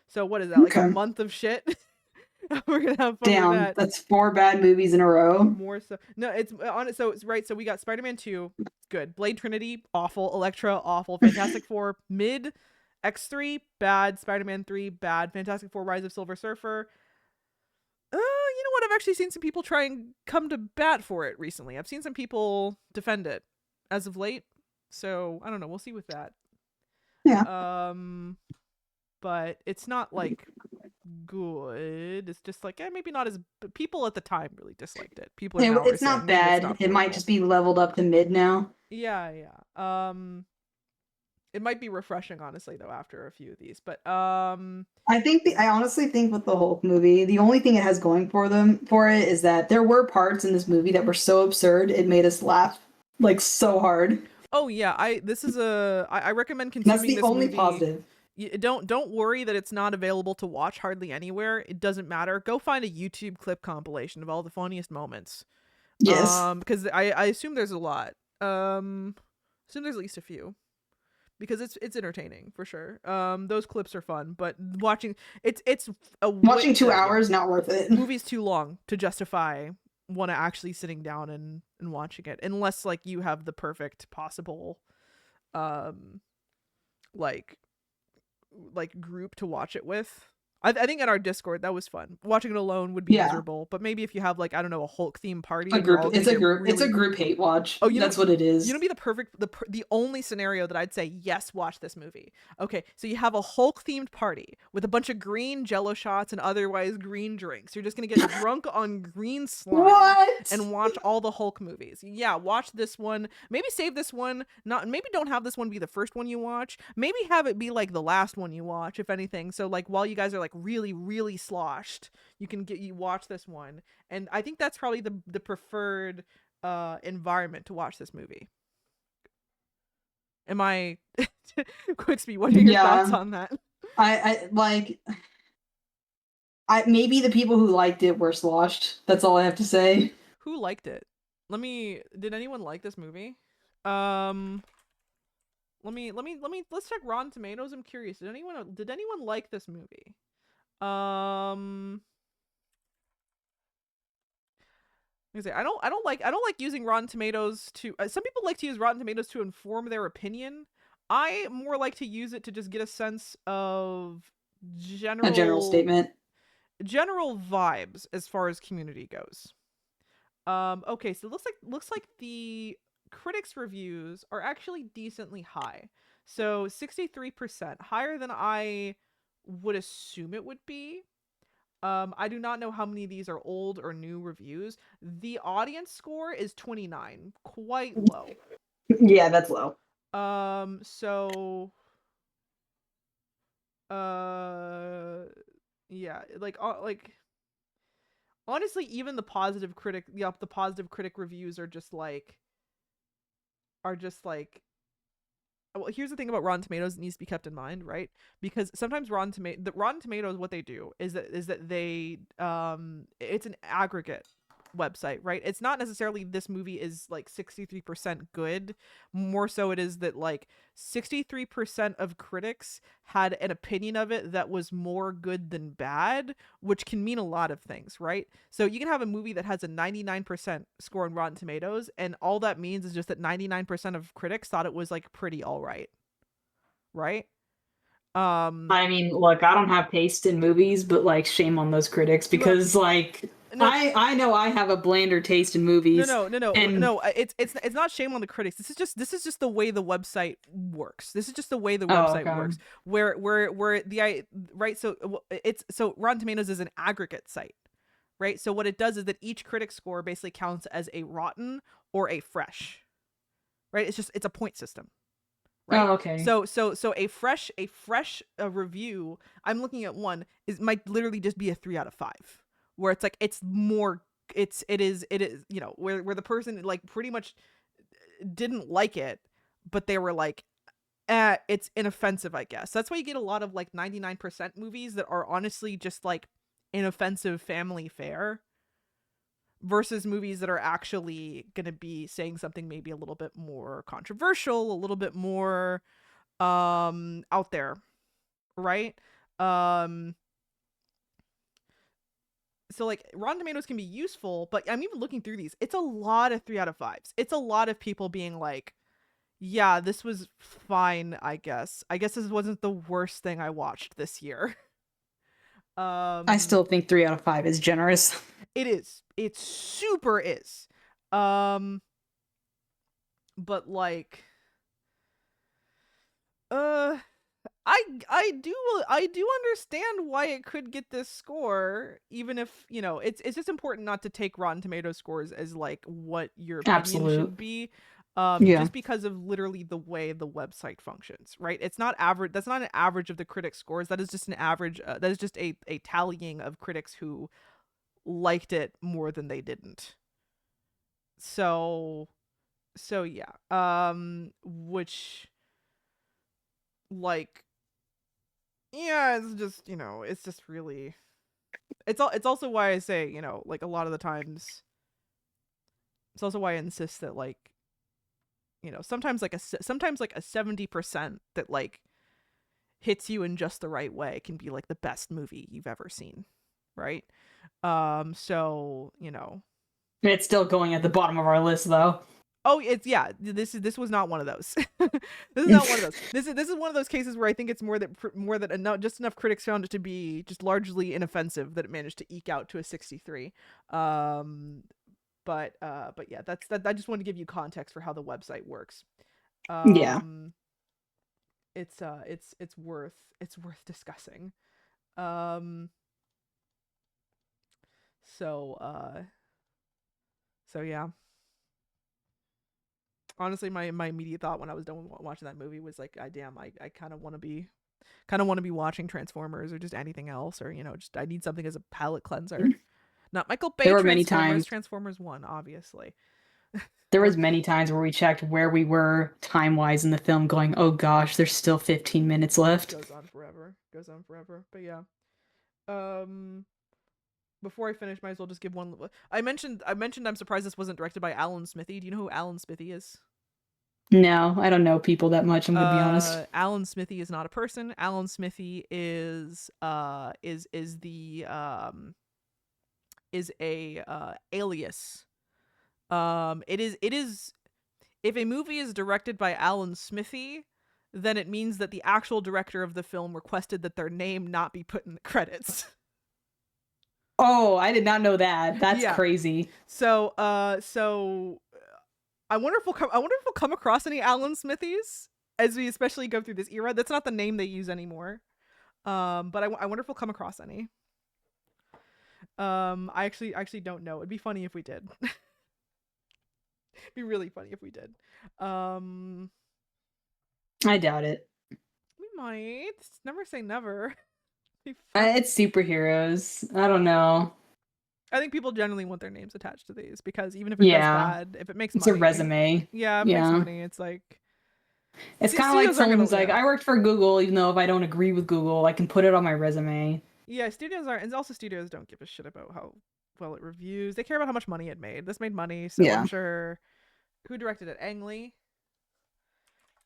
[SPEAKER 1] So what is that? Like a month of shit? We're gonna have fun with that.
[SPEAKER 3] That's 4 bad movies in a row.
[SPEAKER 1] More so. No, it's on it. So it's right. So we got Spider-Man 2, good. Blade Trinity, awful. Elektra, awful. Fantastic Four, mid. X3, bad. Spider-Man 3, bad. Fantastic Four, Rise of Silver Surfer. You know what? I've actually seen some people try and come to bat for it recently. I've seen some people defend it as of late. So I don't know. We'll see with that.
[SPEAKER 3] Yeah.
[SPEAKER 1] But it's not like good. It's just like maybe not as people at the time really disliked it. People
[SPEAKER 3] it's not bad. It might just be leveled up to mid now.
[SPEAKER 1] Yeah. It might be refreshing, honestly, though, after a few of these. But I
[SPEAKER 3] honestly think with the Hulk movie, the only thing it has going for it is that there were parts in this movie that were so absurd it made us laugh like so hard.
[SPEAKER 1] Oh yeah, I recommend consuming this movie.
[SPEAKER 3] That's the only positive.
[SPEAKER 1] Don't worry that it's not available to watch hardly anywhere. It doesn't matter. Go find a YouTube clip compilation of all the funniest moments.
[SPEAKER 3] Yes.
[SPEAKER 1] Because I assume there's a lot. Assume there's at least a few. Because it's entertaining for sure. Those clips are fun, but watching
[SPEAKER 3] 2 hours not worth it.
[SPEAKER 1] Movie's too long to justify one actually sitting down and watching it, unless like you have the perfect possible like group to watch it with. I think in our Discord that was fun. Watching it alone would be
[SPEAKER 3] Yeah.
[SPEAKER 1] miserable, but maybe if you have like, I don't know, a Hulk themed party
[SPEAKER 3] A
[SPEAKER 1] and you're
[SPEAKER 3] group.
[SPEAKER 1] all gonna
[SPEAKER 3] It's a
[SPEAKER 1] get
[SPEAKER 3] group. It's a
[SPEAKER 1] really-
[SPEAKER 3] group hate watch.
[SPEAKER 1] Oh, you know-
[SPEAKER 3] That's what it is.
[SPEAKER 1] You know, be the only scenario that I'd say yes, watch this movie. Okay, so you have a Hulk themed party with a bunch of green Jello shots and otherwise green drinks. You're just gonna get drunk on green slime
[SPEAKER 3] What?
[SPEAKER 1] and watch all the Hulk movies. Yeah, watch this one. Maybe save this one. Maybe don't have this one be the first one you watch. Maybe have it be like the last one you watch, if anything. So like while you guys are like really, really sloshed, you watch this one. And I think that's probably the preferred environment to watch this movie. Am I Quicksby, what are your thoughts on that?
[SPEAKER 3] I maybe the people who liked it were sloshed. That's all I have to say.
[SPEAKER 1] Who liked it? Did anyone like this movie? Let's check Rotten Tomatoes. I'm curious. Did anyone like this movie? I don't like using Rotten Tomatoes to some people like to use Rotten Tomatoes to inform their opinion. I more like to use it to just get a sense of
[SPEAKER 3] A general statement.
[SPEAKER 1] General vibes as far as community goes. Okay, so it looks like the critics' reviews are actually decently high. So 63%, higher than I would assume it would be. I do not know how many of these are old or new reviews. The audience score is 29, quite low.
[SPEAKER 3] Yeah, that's low.
[SPEAKER 1] So yeah, like honestly, even the positive critic reviews are just like well, here's the thing about Rotten Tomatoes that needs to be kept in mind, right? Because sometimes Rotten Tomatoes, what they do is that they it's an aggregate website, right? It's not necessarily this movie is like 63% good. More so it is that like 63% of critics had an opinion of it that was more good than bad, which can mean a lot of things, right? So you can have a movie that has a 99% score on Rotten Tomatoes, and all that means is just that 99% of critics thought it was like pretty all right. Right?
[SPEAKER 3] I mean, look, I don't have taste in movies, but like shame on those critics because like I know I have a blander taste in movies.
[SPEAKER 1] No. It's not shame on the critics. This is just the way the website works. This is just the way the website works. Where right. So Rotten Tomatoes is an aggregate site, right? So what it does is that each critic score basically counts as a rotten or a fresh, right? It's a point system. Right?
[SPEAKER 3] Oh, okay.
[SPEAKER 1] So a fresh review, I'm looking at one, might literally just be a 3 out of 5, where it's like it is you know, where the person like pretty much didn't like it, but they were like, it's inoffensive, I guess. That's why you get a lot of like 99% movies that are honestly just like inoffensive family fare, versus movies that are actually going to be saying something maybe a little bit more controversial, a little bit more out there, right? So like Rotten Tomatoes can be useful, but I'm even looking through these. It's a lot of 3 out of 5s. It's a lot of people being like, yeah, this was fine, I guess. I guess this wasn't the worst thing I watched this year.
[SPEAKER 3] I still think 3 out of 5 is generous.
[SPEAKER 1] It is. It super is. But like I do understand why it could get this score, even if, you know, it's just important not to take Rotten Tomatoes scores as like what your opinion should be. Just because of literally the way the website functions, right? It's not average. That's not an average of the critic scores. That is just an average. That is just a tallying of critics who liked it more than they didn't. So yeah. Which, like, yeah, it's just, you know, it's just really, it's also why I say, you know, like a lot of the times, it's also why I insist that, like, you know, sometimes like a 70% that like hits you in just the right way can be like the best movie you've ever seen, right? So, you know,
[SPEAKER 3] it's still going at the bottom of our list though.
[SPEAKER 1] Oh, it's yeah. This was not one of those. This is not one of those. This is one of those cases where I think it's more that enough, just enough critics found it to be just largely inoffensive that it managed to eke out to a 63. But yeah, that's that. I just wanted to give you context for how the website works.
[SPEAKER 3] Yeah.
[SPEAKER 1] It's worth discussing. Um. So yeah. Honestly, my immediate thought when I was done watching that movie was like, I kind of want to be watching Transformers or just anything else, or just I need something as a palate cleanser. Not Michael Bay
[SPEAKER 3] There were many
[SPEAKER 1] Transformers,
[SPEAKER 3] times.
[SPEAKER 1] Transformers 1, obviously.
[SPEAKER 3] There was many times where we checked where we were time-wise in the film, going, "Oh gosh, there's still 15 minutes left."
[SPEAKER 1] Goes on forever. But yeah. Before I finish, might as well just give one. I mentioned I'm surprised this wasn't directed by Alan Smithy. Do you know who Alan Smithy is?
[SPEAKER 3] No, I don't know people that much. I'm gonna be honest.
[SPEAKER 1] Alan Smithy is not a person. Alan Smithy is the is a alias. It is if a movie is directed by Alan Smithy, then it means that the actual director of the film requested that their name not be put in the credits.
[SPEAKER 3] Oh, I did not know that. That's
[SPEAKER 1] Yeah.
[SPEAKER 3] crazy.
[SPEAKER 1] So I wonder if we'll come across any Alan Smithies as we especially go through this era. That's not the name they use anymore. But I wonder if we'll come across any. I actually don't know. It'd be funny if we did. It'd be really funny if we did.
[SPEAKER 3] I doubt it.
[SPEAKER 1] We might. Never say never.
[SPEAKER 3] It's superheroes. I don't know.
[SPEAKER 1] I think people generally want their names attached to these because even if it does bad, if it makes
[SPEAKER 3] it's
[SPEAKER 1] money,
[SPEAKER 3] a resume.
[SPEAKER 1] Yeah, if it makes money, it's like
[SPEAKER 3] it's kind of like someone who's like, I worked for Google, even though if I don't agree with Google, I can put it on my resume.
[SPEAKER 1] Yeah, studios are, and also studios don't give a shit about how well it reviews. They care about how much money it made. This made money, so I'm sure. Who directed it? Ang Lee.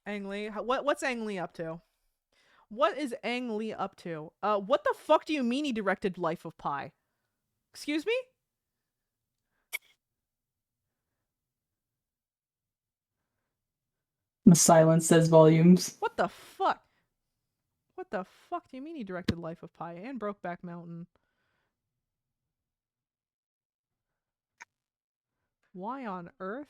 [SPEAKER 1] What's Ang Lee up to? What is Ang Lee up to? What the fuck do you mean he directed Life of Pi? Excuse me?
[SPEAKER 3] The silence says volumes.
[SPEAKER 1] What the fuck? What the fuck do you mean he directed Life of Pi and Brokeback Mountain? Why on earth?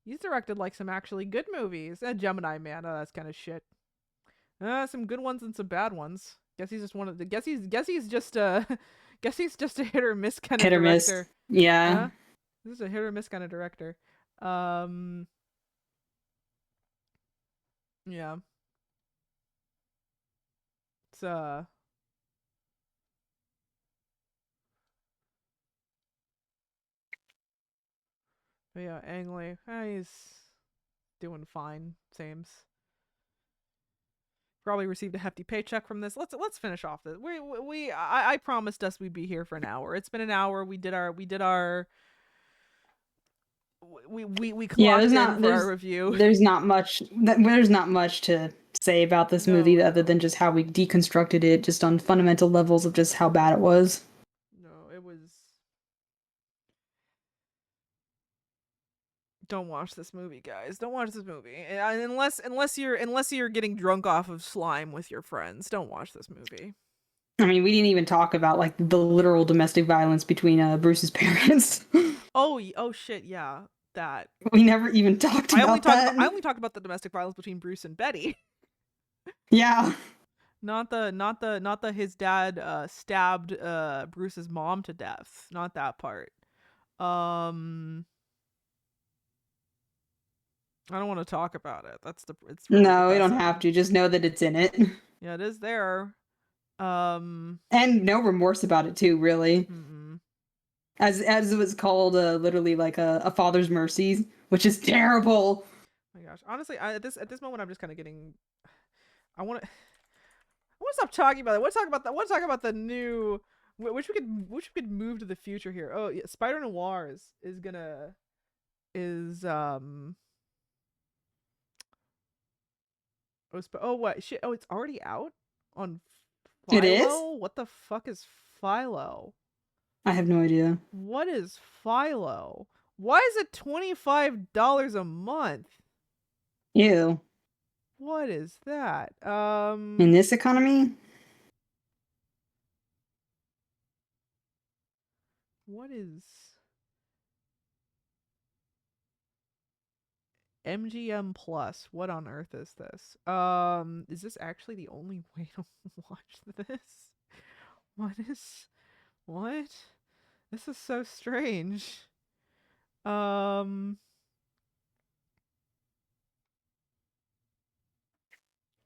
[SPEAKER 1] He's directed like some actually good movies. Gemini Man, that's kind of shit. Some good ones and some bad ones. Guess he's just one of the. Guess he's just a hit or miss kind of director.
[SPEAKER 3] Yeah.
[SPEAKER 1] This is a hit or miss kind of director. Yeah. It's but yeah, Ang Lee, he's doing fine. Sames. Probably received a hefty paycheck from this. Let's finish off this. I promised us we'd be here for an hour. It's been an hour. We clocked in for our review.
[SPEAKER 3] There's not much to say about this movie other than just how we deconstructed it, just on fundamental levels of just how bad it was.
[SPEAKER 1] No, it was. Don't watch this movie, guys. Don't watch this movie unless you're getting drunk off of slime with your friends. Don't watch this movie.
[SPEAKER 3] I mean, we didn't even talk about like the literal domestic violence between Bruce's parents.
[SPEAKER 1] Oh shit, yeah, that.
[SPEAKER 3] We never even talked about that.
[SPEAKER 1] I only talked about the domestic violence between Bruce and Betty.
[SPEAKER 3] Yeah.
[SPEAKER 1] Not the his dad stabbed Bruce's mom to death. Not that part. I don't want to talk about it. It's really
[SPEAKER 3] no, we don't have to. Just know that it's in it.
[SPEAKER 1] Yeah, it is there.
[SPEAKER 3] And no remorse about it too, really.
[SPEAKER 1] Mm-mm.
[SPEAKER 3] As it was called, literally like a father's mercy, which is terrible.
[SPEAKER 1] Oh my gosh, honestly, at this moment, I'm just kind of getting. I want to stop talking about it. I want to talk about the new. Which we could move to the future here. Oh yeah, Spider Noir is Oh what shit? Oh, it's already out on Philo?
[SPEAKER 3] It is?
[SPEAKER 1] What the fuck is Philo?
[SPEAKER 3] I have no idea.
[SPEAKER 1] What is Philo? Why is it $25 a month?
[SPEAKER 3] Ew.
[SPEAKER 1] What is that?
[SPEAKER 3] In this economy?
[SPEAKER 1] What is MGM Plus? What on earth is this? Is this actually the only way to watch this? What? This is so strange.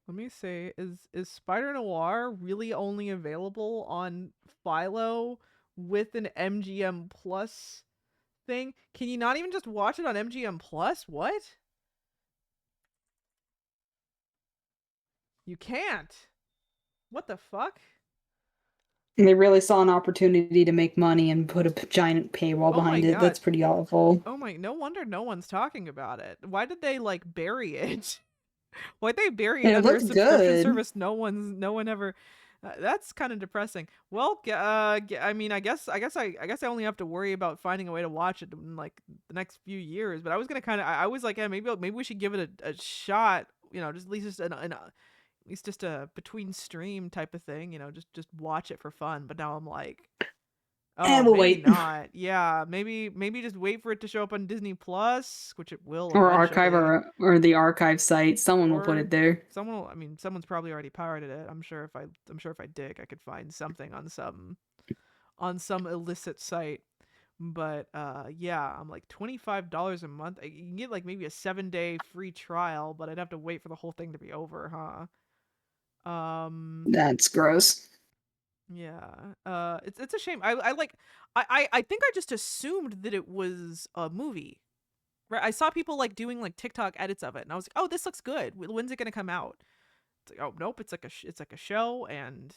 [SPEAKER 1] Let me see. Is Spider Noir really only available on Philo with an MGM Plus thing? Can you not even just watch it on MGM Plus? What? You can't. What the fuck?
[SPEAKER 3] They really saw an opportunity to make money and put a giant paywall
[SPEAKER 1] Oh my
[SPEAKER 3] behind it.
[SPEAKER 1] God.
[SPEAKER 3] That's pretty awful.
[SPEAKER 1] Oh my, no wonder no one's talking about it. Why did they like bury it? Why'd they bury it
[SPEAKER 3] It
[SPEAKER 1] under a
[SPEAKER 3] looked
[SPEAKER 1] subscription
[SPEAKER 3] good.
[SPEAKER 1] service? No one ever. That's kind of depressing. Well, I mean, I guess I only have to worry about finding a way to watch it in like the next few years. But I was gonna I was like, yeah, maybe we should give it a shot. You know, just at least at least just a between stream type of thing. You know, just watch it for fun. But now I'm like, oh,
[SPEAKER 3] We'll
[SPEAKER 1] maybe
[SPEAKER 3] wait.
[SPEAKER 1] not. Yeah, maybe just wait for it to show up on Disney Plus, which it will
[SPEAKER 3] Or archive
[SPEAKER 1] eventually.
[SPEAKER 3] or the archive site. Someone will put
[SPEAKER 1] Or
[SPEAKER 3] it there.
[SPEAKER 1] someone will, I mean, someone's probably already pirated it. I'm sure if I dig, I could find something on some illicit site. But yeah, I'm like $25 a month. You can get like maybe a 7-day free trial, but I'd have to wait for the whole thing to be over, huh?
[SPEAKER 3] That's gross.
[SPEAKER 1] Yeah. It's a shame. I think I just assumed that it was a movie. Right? I saw people like doing like TikTok edits of it, and I was like, "Oh, this looks good. When's it gonna come out?" It's like, "Oh, nope. It's like a show, and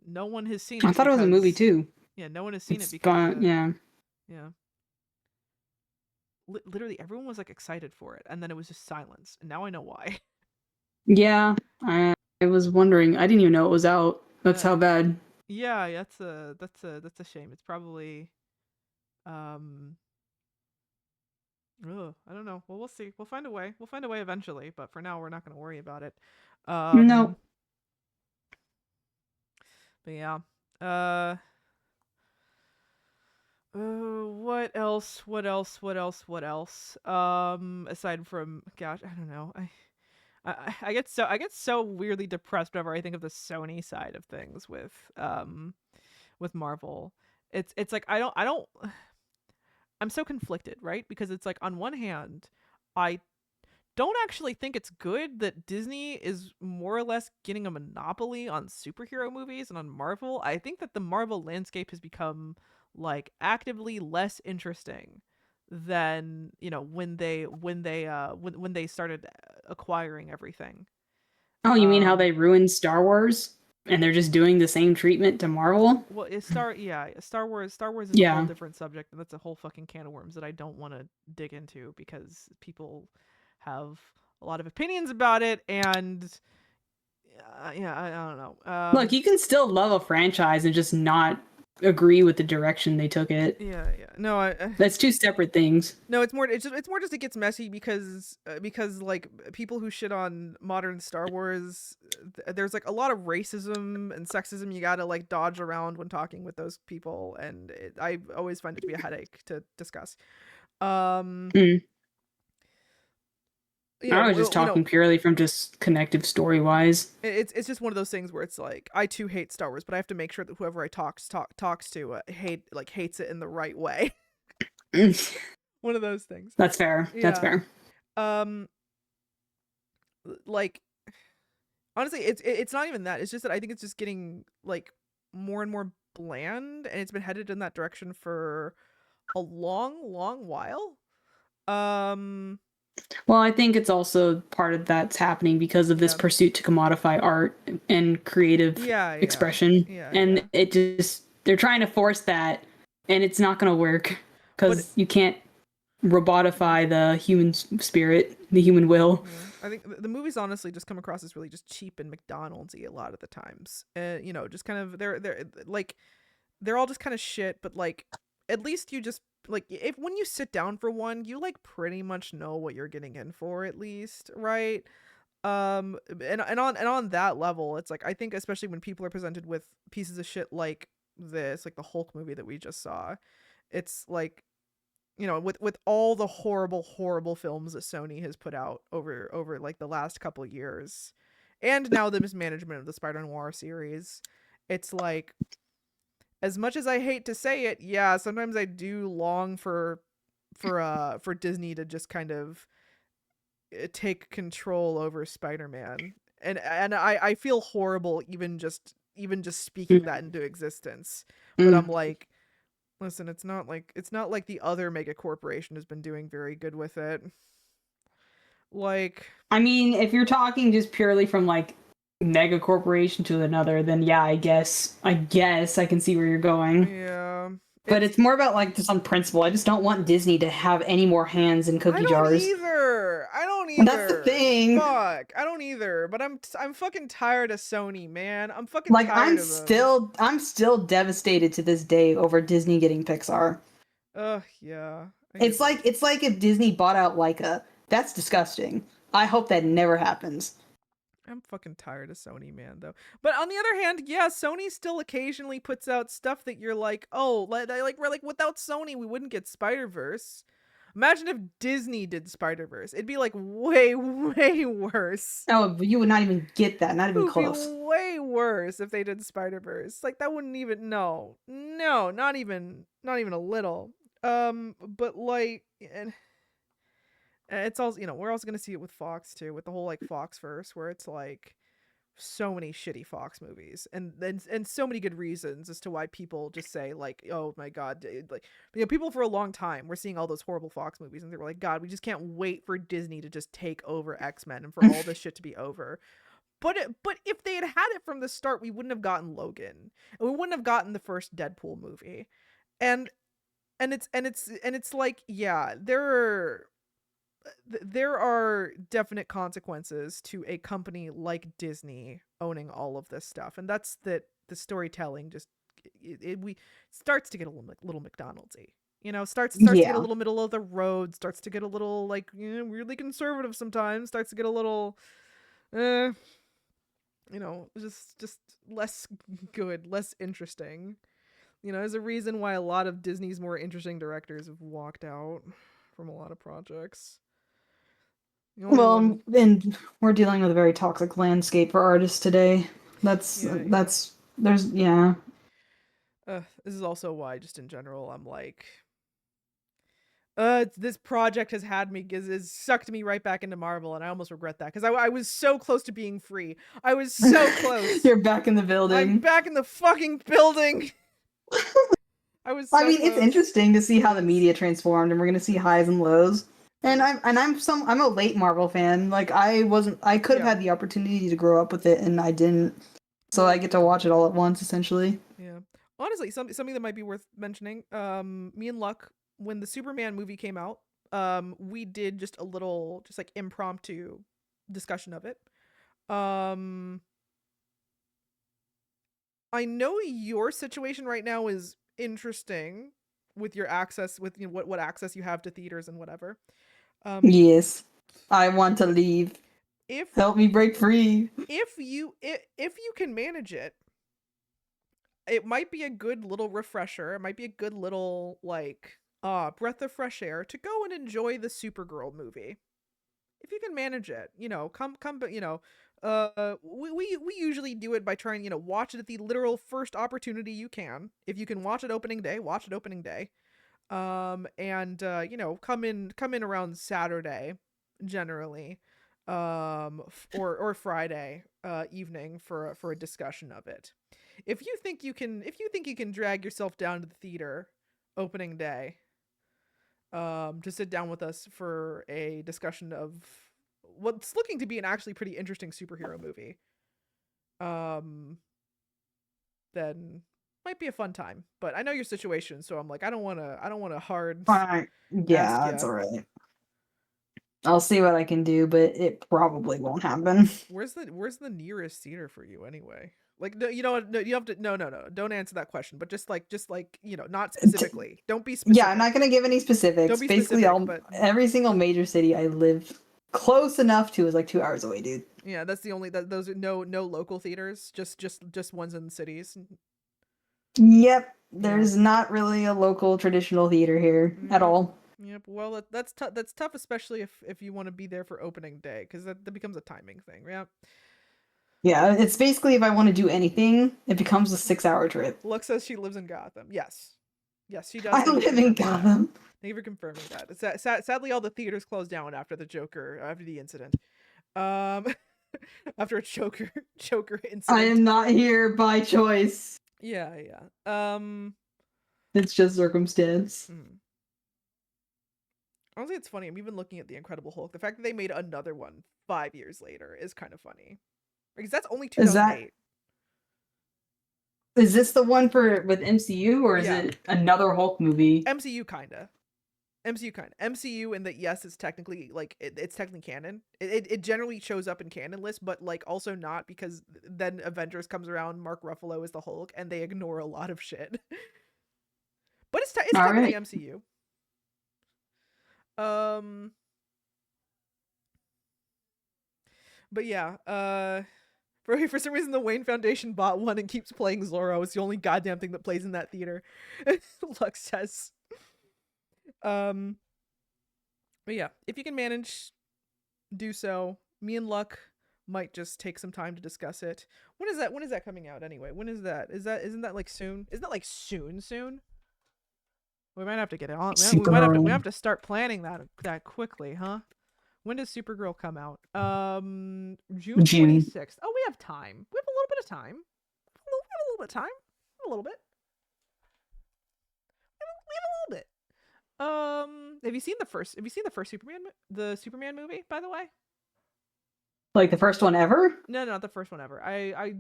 [SPEAKER 1] no one has seen
[SPEAKER 3] I
[SPEAKER 1] it
[SPEAKER 3] thought it was a movie
[SPEAKER 1] because
[SPEAKER 3] too.
[SPEAKER 1] yeah, no one has seen it
[SPEAKER 3] It's
[SPEAKER 1] because
[SPEAKER 3] fun. Yeah.
[SPEAKER 1] yeah, literally everyone was like excited for it, and then it was just silence, and now I know why.
[SPEAKER 3] Yeah. I was wondering. I didn't even know it was out. That's
[SPEAKER 1] Uh,
[SPEAKER 3] how bad.
[SPEAKER 1] yeah, that's a shame. It's probably um. Ugh, I don't know. Well, we'll see. We'll find a way. We'll find a way eventually, but for now, we're not going to worry about it.
[SPEAKER 3] No.
[SPEAKER 1] But yeah. Uh. What else? What else? What else? What else? Aside from, gosh, I don't know. I get so weirdly depressed whenever I think of the Sony side of things with Marvel. It's like I don't I'm so conflicted, right? Because it's like on one hand, I don't actually think it's good that Disney is more or less getting a monopoly on superhero movies and on Marvel. I think that the Marvel landscape has become like actively less interesting than, you know, when they started acquiring everything.
[SPEAKER 3] Oh, you mean how
[SPEAKER 1] Um
[SPEAKER 3] they ruined Star Wars and they're just doing the same treatment to Marvel?
[SPEAKER 1] well, Star Wars is a whole
[SPEAKER 3] Yeah.
[SPEAKER 1] different subject, and that's a whole fucking can of worms that I don't want to dig into because people have a lot of opinions about it, and yeah, I don't know.
[SPEAKER 3] Look, you can still love a franchise and just not agree with the direction they took it.
[SPEAKER 1] Yeah. No,
[SPEAKER 3] That's two separate things.
[SPEAKER 1] no, it's more just it gets messy because like people who shit on modern Star Wars, there's like a lot of racism and sexism you gotta like dodge around when talking with those people, and I always find it to be a headache to discuss. Um,
[SPEAKER 3] Mm.
[SPEAKER 1] you
[SPEAKER 3] I
[SPEAKER 1] know,
[SPEAKER 3] was just
[SPEAKER 1] you know,
[SPEAKER 3] talking purely from just connective story wise.
[SPEAKER 1] it's just one of those things where it's like I too hate Star Wars, but I have to make sure that whoever I talks to hates it in the right way. One of those things.
[SPEAKER 3] That's fair. That's
[SPEAKER 1] Yeah.
[SPEAKER 3] fair.
[SPEAKER 1] Um, like honestly, it's not even that. It's just that I think it's just getting like more and more bland, and it's been headed in that direction for a long while. Um,
[SPEAKER 3] Well, I think it's also part of that's happening because of this
[SPEAKER 1] Yeah.
[SPEAKER 3] pursuit to commodify art and creative
[SPEAKER 1] yeah.
[SPEAKER 3] expression.
[SPEAKER 1] Yeah.
[SPEAKER 3] And it just, they're trying to force that, and it's not going to work because you can't robotify the human spirit, the human will.
[SPEAKER 1] Yeah. I think the movies honestly just come across as really just cheap and McDonald'sy a lot of the times. You know, just kind of they're like they're all just kind of shit, but like at least you just like if when you sit down for one, you like pretty much know what you're getting in for at least, right? And on that level, it's like I think especially when people are presented with pieces of shit like this, like the Hulk movie that we just saw, it's like, you know, with all the horrible films that Sony has put out over like the last couple years, and now the mismanagement of the Spider Noir series, it's like, as much as I hate to say it, yeah, sometimes I do long for Disney to just kind of take control over Spider-Man. And I feel horrible even just speaking that into existence. But I'm
[SPEAKER 3] Mm.
[SPEAKER 1] like, listen, it's not like the other mega corporation has been doing very good with it. Like,
[SPEAKER 3] I mean, if you're talking just purely from like mega corporation to another, then yeah, I guess I can see where you're going.
[SPEAKER 1] yeah.
[SPEAKER 3] But it's more about like just on principle. I just don't want Disney to have any more hands in
[SPEAKER 1] I
[SPEAKER 3] cookie
[SPEAKER 1] don't
[SPEAKER 3] jars.
[SPEAKER 1] either. I don't
[SPEAKER 3] And that's the
[SPEAKER 1] either.
[SPEAKER 3] thing.
[SPEAKER 1] Fuck. I don't either. But I'm fucking tired of Sony, man. I'm fucking
[SPEAKER 3] Like
[SPEAKER 1] tired of them.
[SPEAKER 3] I'm still devastated to this day over Disney getting Pixar.
[SPEAKER 1] Ugh, yeah. I get that.
[SPEAKER 3] It's like if Disney bought out Leica. That's disgusting. I hope that never happens.
[SPEAKER 1] I'm fucking tired of Sony, man, though. But on the other hand, yeah, Sony still occasionally puts out stuff that you're like, oh, we're like, without Sony, we wouldn't get Spider-Verse. Imagine if Disney did Spider-Verse. It'd be like way, way worse.
[SPEAKER 3] Oh, you would not even get that. Not
[SPEAKER 1] It
[SPEAKER 3] even
[SPEAKER 1] would be
[SPEAKER 3] close.
[SPEAKER 1] way worse if they did Spider-Verse. Like that wouldn't even no, not even a little. But like, and it's also, we're also gonna see it with Fox too, with the whole like Fox verse, where it's like so many shitty Fox movies, and so many good reasons as to why people just say like, oh my god, like, people for a long time were seeing all those horrible Fox movies, and they were like, God, we just can't wait for Disney to just take over X-Men and for all this shit to be over. But if they had had it from the start, we wouldn't have gotten Logan, and we wouldn't have gotten the first Deadpool movie, and it's like, yeah, there are definite consequences to a company like Disney owning all of this stuff, and that's that the storytelling just we starts to get a little McDonald'sy. Starts to get a
[SPEAKER 3] Yeah.
[SPEAKER 1] little middle of the road, starts to get a little like, weirdly conservative sometimes, starts to get a little uh just less good, less interesting. There's a reason why a lot of Disney's more interesting directors have walked out from a lot of projects. The only one,
[SPEAKER 3] And we're dealing with a very toxic landscape for artists today. That's
[SPEAKER 1] yeah,
[SPEAKER 3] that's there's yeah.
[SPEAKER 1] this is also why, just in general, I'm like, this project has had me, has sucked me right back into Marvel, and I almost regret that because I was so close to being free. I was so close.
[SPEAKER 3] You're back in the
[SPEAKER 1] I'm
[SPEAKER 3] building.
[SPEAKER 1] back in the fucking building. I was.
[SPEAKER 3] I
[SPEAKER 1] So
[SPEAKER 3] mean, it's
[SPEAKER 1] close.
[SPEAKER 3] interesting to see how the
[SPEAKER 1] Yes.
[SPEAKER 3] media transformed, and we're gonna see highs and lows. And I'm a late Marvel fan. Like I could have
[SPEAKER 1] Yeah.
[SPEAKER 3] had the opportunity to grow up with it, and I didn't. So I get to watch it all at once, essentially.
[SPEAKER 1] Yeah. Honestly, something that might be worth mentioning. Me and Luck, when the Superman movie came out, we did just a little, just like impromptu discussion of it. Um, I know your situation right now is interesting with your access, with what access you have to theaters and whatever.
[SPEAKER 3] Yes, I want to leave.
[SPEAKER 1] If
[SPEAKER 3] Help me break free.
[SPEAKER 1] if you can manage it, it might be a good little refresher. It might be a good little like breath of fresh air to go and enjoy the Supergirl movie. If you can manage it, come but we usually do it by trying, watch it at the literal first opportunity you can. If you can watch it opening day, watch it opening day. And come in around Saturday generally, or Friday evening for a discussion of it. If you think you can drag yourself down to the theater opening day, to sit down with us for a discussion of what's looking to be an actually pretty interesting superhero movie, then might be a fun time. But I know your situation, so I'm like, I don't want to hard
[SPEAKER 3] Fine. Yeah,
[SPEAKER 1] ask
[SPEAKER 3] that's
[SPEAKER 1] ya.
[SPEAKER 3] all right. I'll see what I can do, but it probably won't happen.
[SPEAKER 1] Where's the nearest theater for you anyway? Like, no, you know what? No, you have to. No, no, no. Don't answer that question. But just like, not specifically. Don't be specific.
[SPEAKER 3] Yeah, I'm not gonna give any specifics.
[SPEAKER 1] Don't be
[SPEAKER 3] Basically,
[SPEAKER 1] specific, but
[SPEAKER 3] every single major city I live close enough to is like 2 hours away, dude.
[SPEAKER 1] yeah, that's the only. Those are no local theaters. Just ones in the cities.
[SPEAKER 3] Yep, there's not really a local traditional theater here at
[SPEAKER 1] Mhm.
[SPEAKER 3] all.
[SPEAKER 1] Yep. Well, that's tough. That's tough, especially if you want to be there for opening day, because that becomes a timing thing. Yeah.
[SPEAKER 3] Yeah, it's basically if I want to do anything, it becomes a 6-hour trip.
[SPEAKER 1] Luck says she lives in Gotham. Yes. Yes, she does.
[SPEAKER 3] I
[SPEAKER 1] Thank you for
[SPEAKER 3] live in
[SPEAKER 1] confirming that.
[SPEAKER 3] Gotham.
[SPEAKER 1] Thank you for confirming that. Sadly, all the theaters closed down after the incident. After a Joker incident.
[SPEAKER 3] I am not here by choice.
[SPEAKER 1] Yeah.
[SPEAKER 3] It's just circumstance.
[SPEAKER 1] Honestly, it's funny. I'm even looking at the Incredible Hulk. The fact that they made another one 5 years later is kind of funny, because that's only 2008.
[SPEAKER 3] Is this the one with MCU, or is
[SPEAKER 1] Yeah.
[SPEAKER 3] it another Hulk movie?
[SPEAKER 1] MCU kinda. MCU, in that yes, it's technically like it's technically canon. It generally shows up in canon lists, but like also not, because then Avengers comes around, Mark Ruffalo is the Hulk, and they ignore a lot of shit. But it's technically
[SPEAKER 3] Alright.
[SPEAKER 1] MCU. But yeah, for some reason the Wayne Foundation bought one and keeps playing Zorro. It's the only goddamn thing that plays in that theater. Lux says. But yeah, if you can manage, do so. Me and Luck might just take some time to discuss it. When is that coming out anyway? When is that? Isn't that like soon? Isn't that like soon? We might have to get it on. We have to start planning that quickly, huh? When does Supergirl come out? June 26th. Oh, we have time. We have a little bit of time. We have a little bit of time. A little bit. We have a little bit. Have you seen the first Superman movie, by the way?
[SPEAKER 3] Like the first one ever?
[SPEAKER 1] No, not the first one ever. I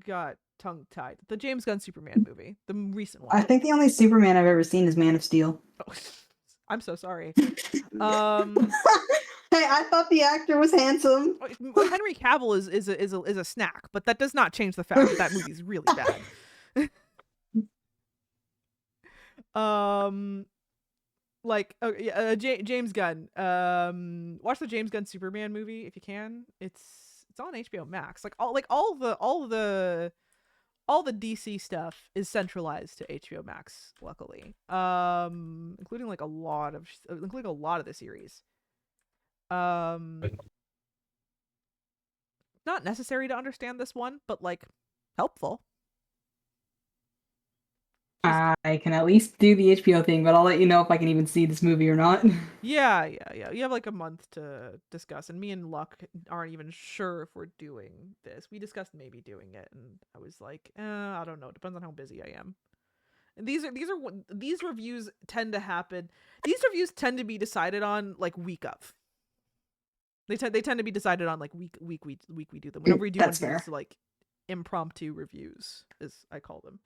[SPEAKER 1] got tongue tied. The James Gunn Superman movie, the recent one.
[SPEAKER 3] I think the only Superman I've ever seen is Man of Steel.
[SPEAKER 1] Oh, I'm so sorry.
[SPEAKER 3] Hey, I thought the actor was handsome.
[SPEAKER 1] Henry Cavill is a snack, but that does not change the fact that movie's really bad. James Gunn. Watch the James Gunn Superman movie if you can. It's on HBO Max. All the DC stuff is centralized to HBO Max, luckily. Including a lot of the series. Not necessary to understand this one, but helpful.
[SPEAKER 3] I can at least do the HBO thing, but I'll let you know if I can even see this movie or not.
[SPEAKER 1] Yeah. You have a month to discuss, and me and Luck aren't even sure if we're doing this. We discussed maybe doing it, and I was like, I don't know. It depends on how busy I am. And these reviews tend to happen. These reviews tend to be decided on week of. They tend to be decided on week we do them. Whenever we do
[SPEAKER 3] That's
[SPEAKER 1] one of
[SPEAKER 3] fair.
[SPEAKER 1] these impromptu reviews, as I call them.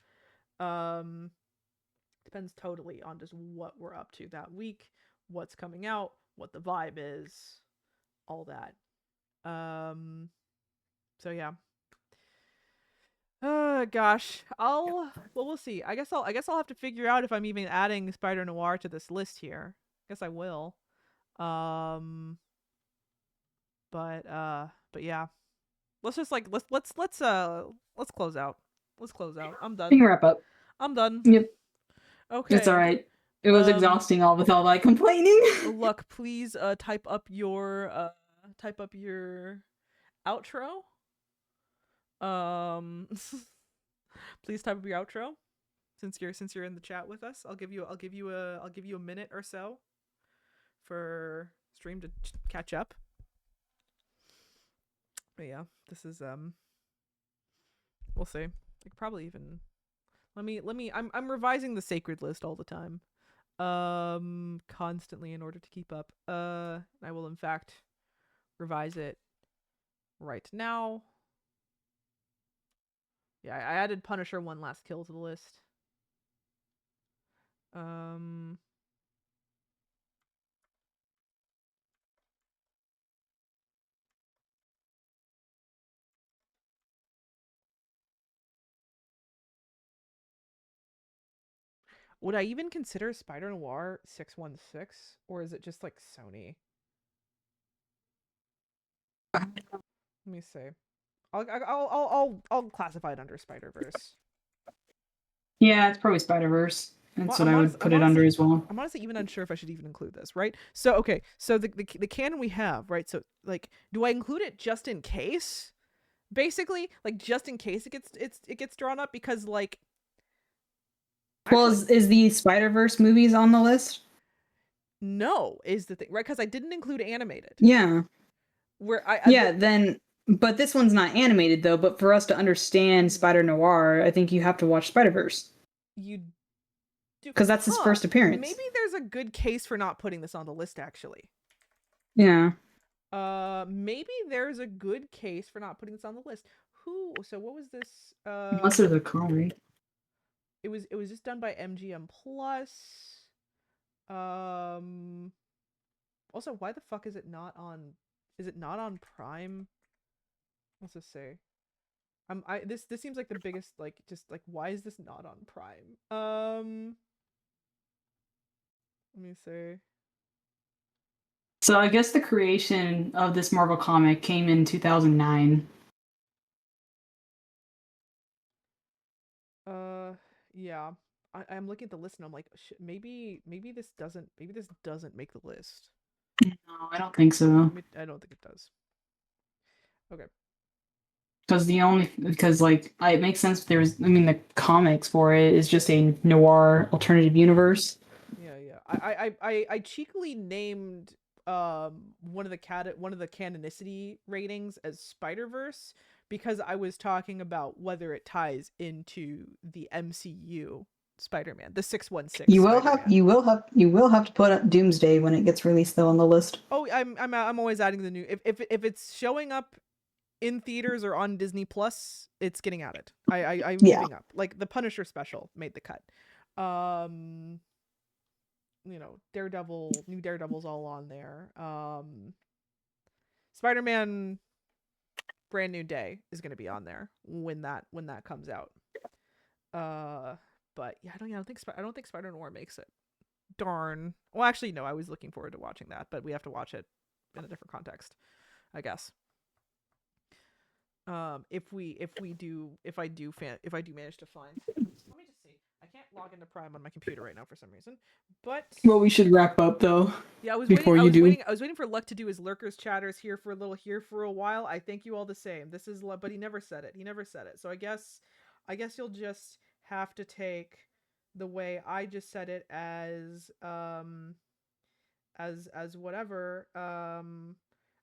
[SPEAKER 1] Depends totally on just what we're up to that week, what's coming out, what the vibe is, all that. So yeah. Gosh, we'll see. I guess I'll have to figure out if I'm even adding Spider Noir to this list here. Guess I will. But yeah. Let's just let's close out. Let's close out. I'm done.
[SPEAKER 3] We can wrap up.
[SPEAKER 1] I'm done.
[SPEAKER 3] Yep.
[SPEAKER 1] Okay.
[SPEAKER 3] It's alright. It was exhausting with all that complaining.
[SPEAKER 1] Luck, please type up your outro. Please type up your outro since you're in the chat with us. I'll give you a minute or so for stream to catch up. But yeah, this is we'll see. Probably even let me I'm revising the sacred list all the time. Constantly in order to keep up. I will in fact revise it right now. Yeah, I added Punisher One Last Kill to the list. Would I even consider Spider Noir 616, or is it just like Sony? Let me see. I'll classify it under Spider-Verse.
[SPEAKER 4] Yeah, it's probably Spider-Verse. That's what I would put it under as well.
[SPEAKER 1] I'm honestly even unsure if I should even include this, right? So okay, so the canon we have, right? So like, do I include it just in case? Basically, like just in case it gets drawn up, because like.
[SPEAKER 4] Well, is the Spider-Verse movies on the list?
[SPEAKER 1] No, is the thing, right? Because I didn't include animated.
[SPEAKER 4] Yeah.
[SPEAKER 1] Where
[SPEAKER 4] then, but this one's not animated though. But for us to understand Spider Noir, I think you have to watch Spider-Verse.
[SPEAKER 1] You do,
[SPEAKER 4] because that's his first appearance.
[SPEAKER 1] Maybe there's a good case for not putting this on the list, actually.
[SPEAKER 4] Yeah.
[SPEAKER 1] Maybe there's a good case for not putting this on the list. So what was this?
[SPEAKER 4] Unless there's a comic.
[SPEAKER 1] It was just done by MGM Plus. Also, why the fuck is it not on? Is it not on Prime? What's this say? This seems like the biggest, like, just like, why is this not on Prime? Let me see.
[SPEAKER 4] So I guess the creation of this Marvel comic came in 2009.
[SPEAKER 1] Yeah. I'm looking at the list and I'm like, maybe this doesn't make the list.
[SPEAKER 4] No, I don't think so.
[SPEAKER 1] I don't think it does. Okay.
[SPEAKER 4] Because like it makes sense. The comics for it is just a noir alternative universe.
[SPEAKER 1] Yeah. I cheekily named one of the canonicity ratings as Spider-Verse because I was talking about whether it ties into the MCU Spider-Man, the 616.
[SPEAKER 3] You will have to put Doomsday when it gets released though on the list.
[SPEAKER 1] Oh, I'm always adding the new if it's showing up in theaters or on Disney Plus, it's getting added. I'm keeping up. Like the Punisher special made the cut. You know, new Daredevil's all on there. Spider-Man Brand New Day is going to be on there when that comes out. But yeah, I don't think Spider Noir makes it. Darn. Well, actually, no. I was looking forward to watching that, but we have to watch it in a different context, I guess. If I do manage to find. Let me just see. I can't log into Prime on my computer right now for some reason. But
[SPEAKER 4] well, we should wrap up though.
[SPEAKER 1] Yeah, I was waiting for Luck to do his lurkers chatters here for a while. I thank you all the same. This is but he never said it. So I guess you'll just have to take the way I just said it as whatever. Oh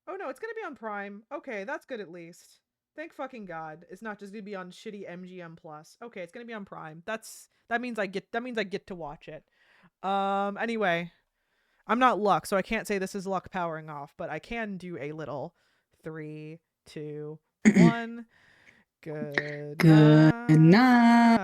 [SPEAKER 1] no, it's gonna be on Prime. Okay, that's good at least. Thank fucking God. It's not just gonna be on shitty MGM Plus. Okay, it's gonna be on Prime. That means I get to watch it. Anyway, I'm not Luck, so I can't say this is Luck powering off, but I can do a little 3, 2, 1. Good night.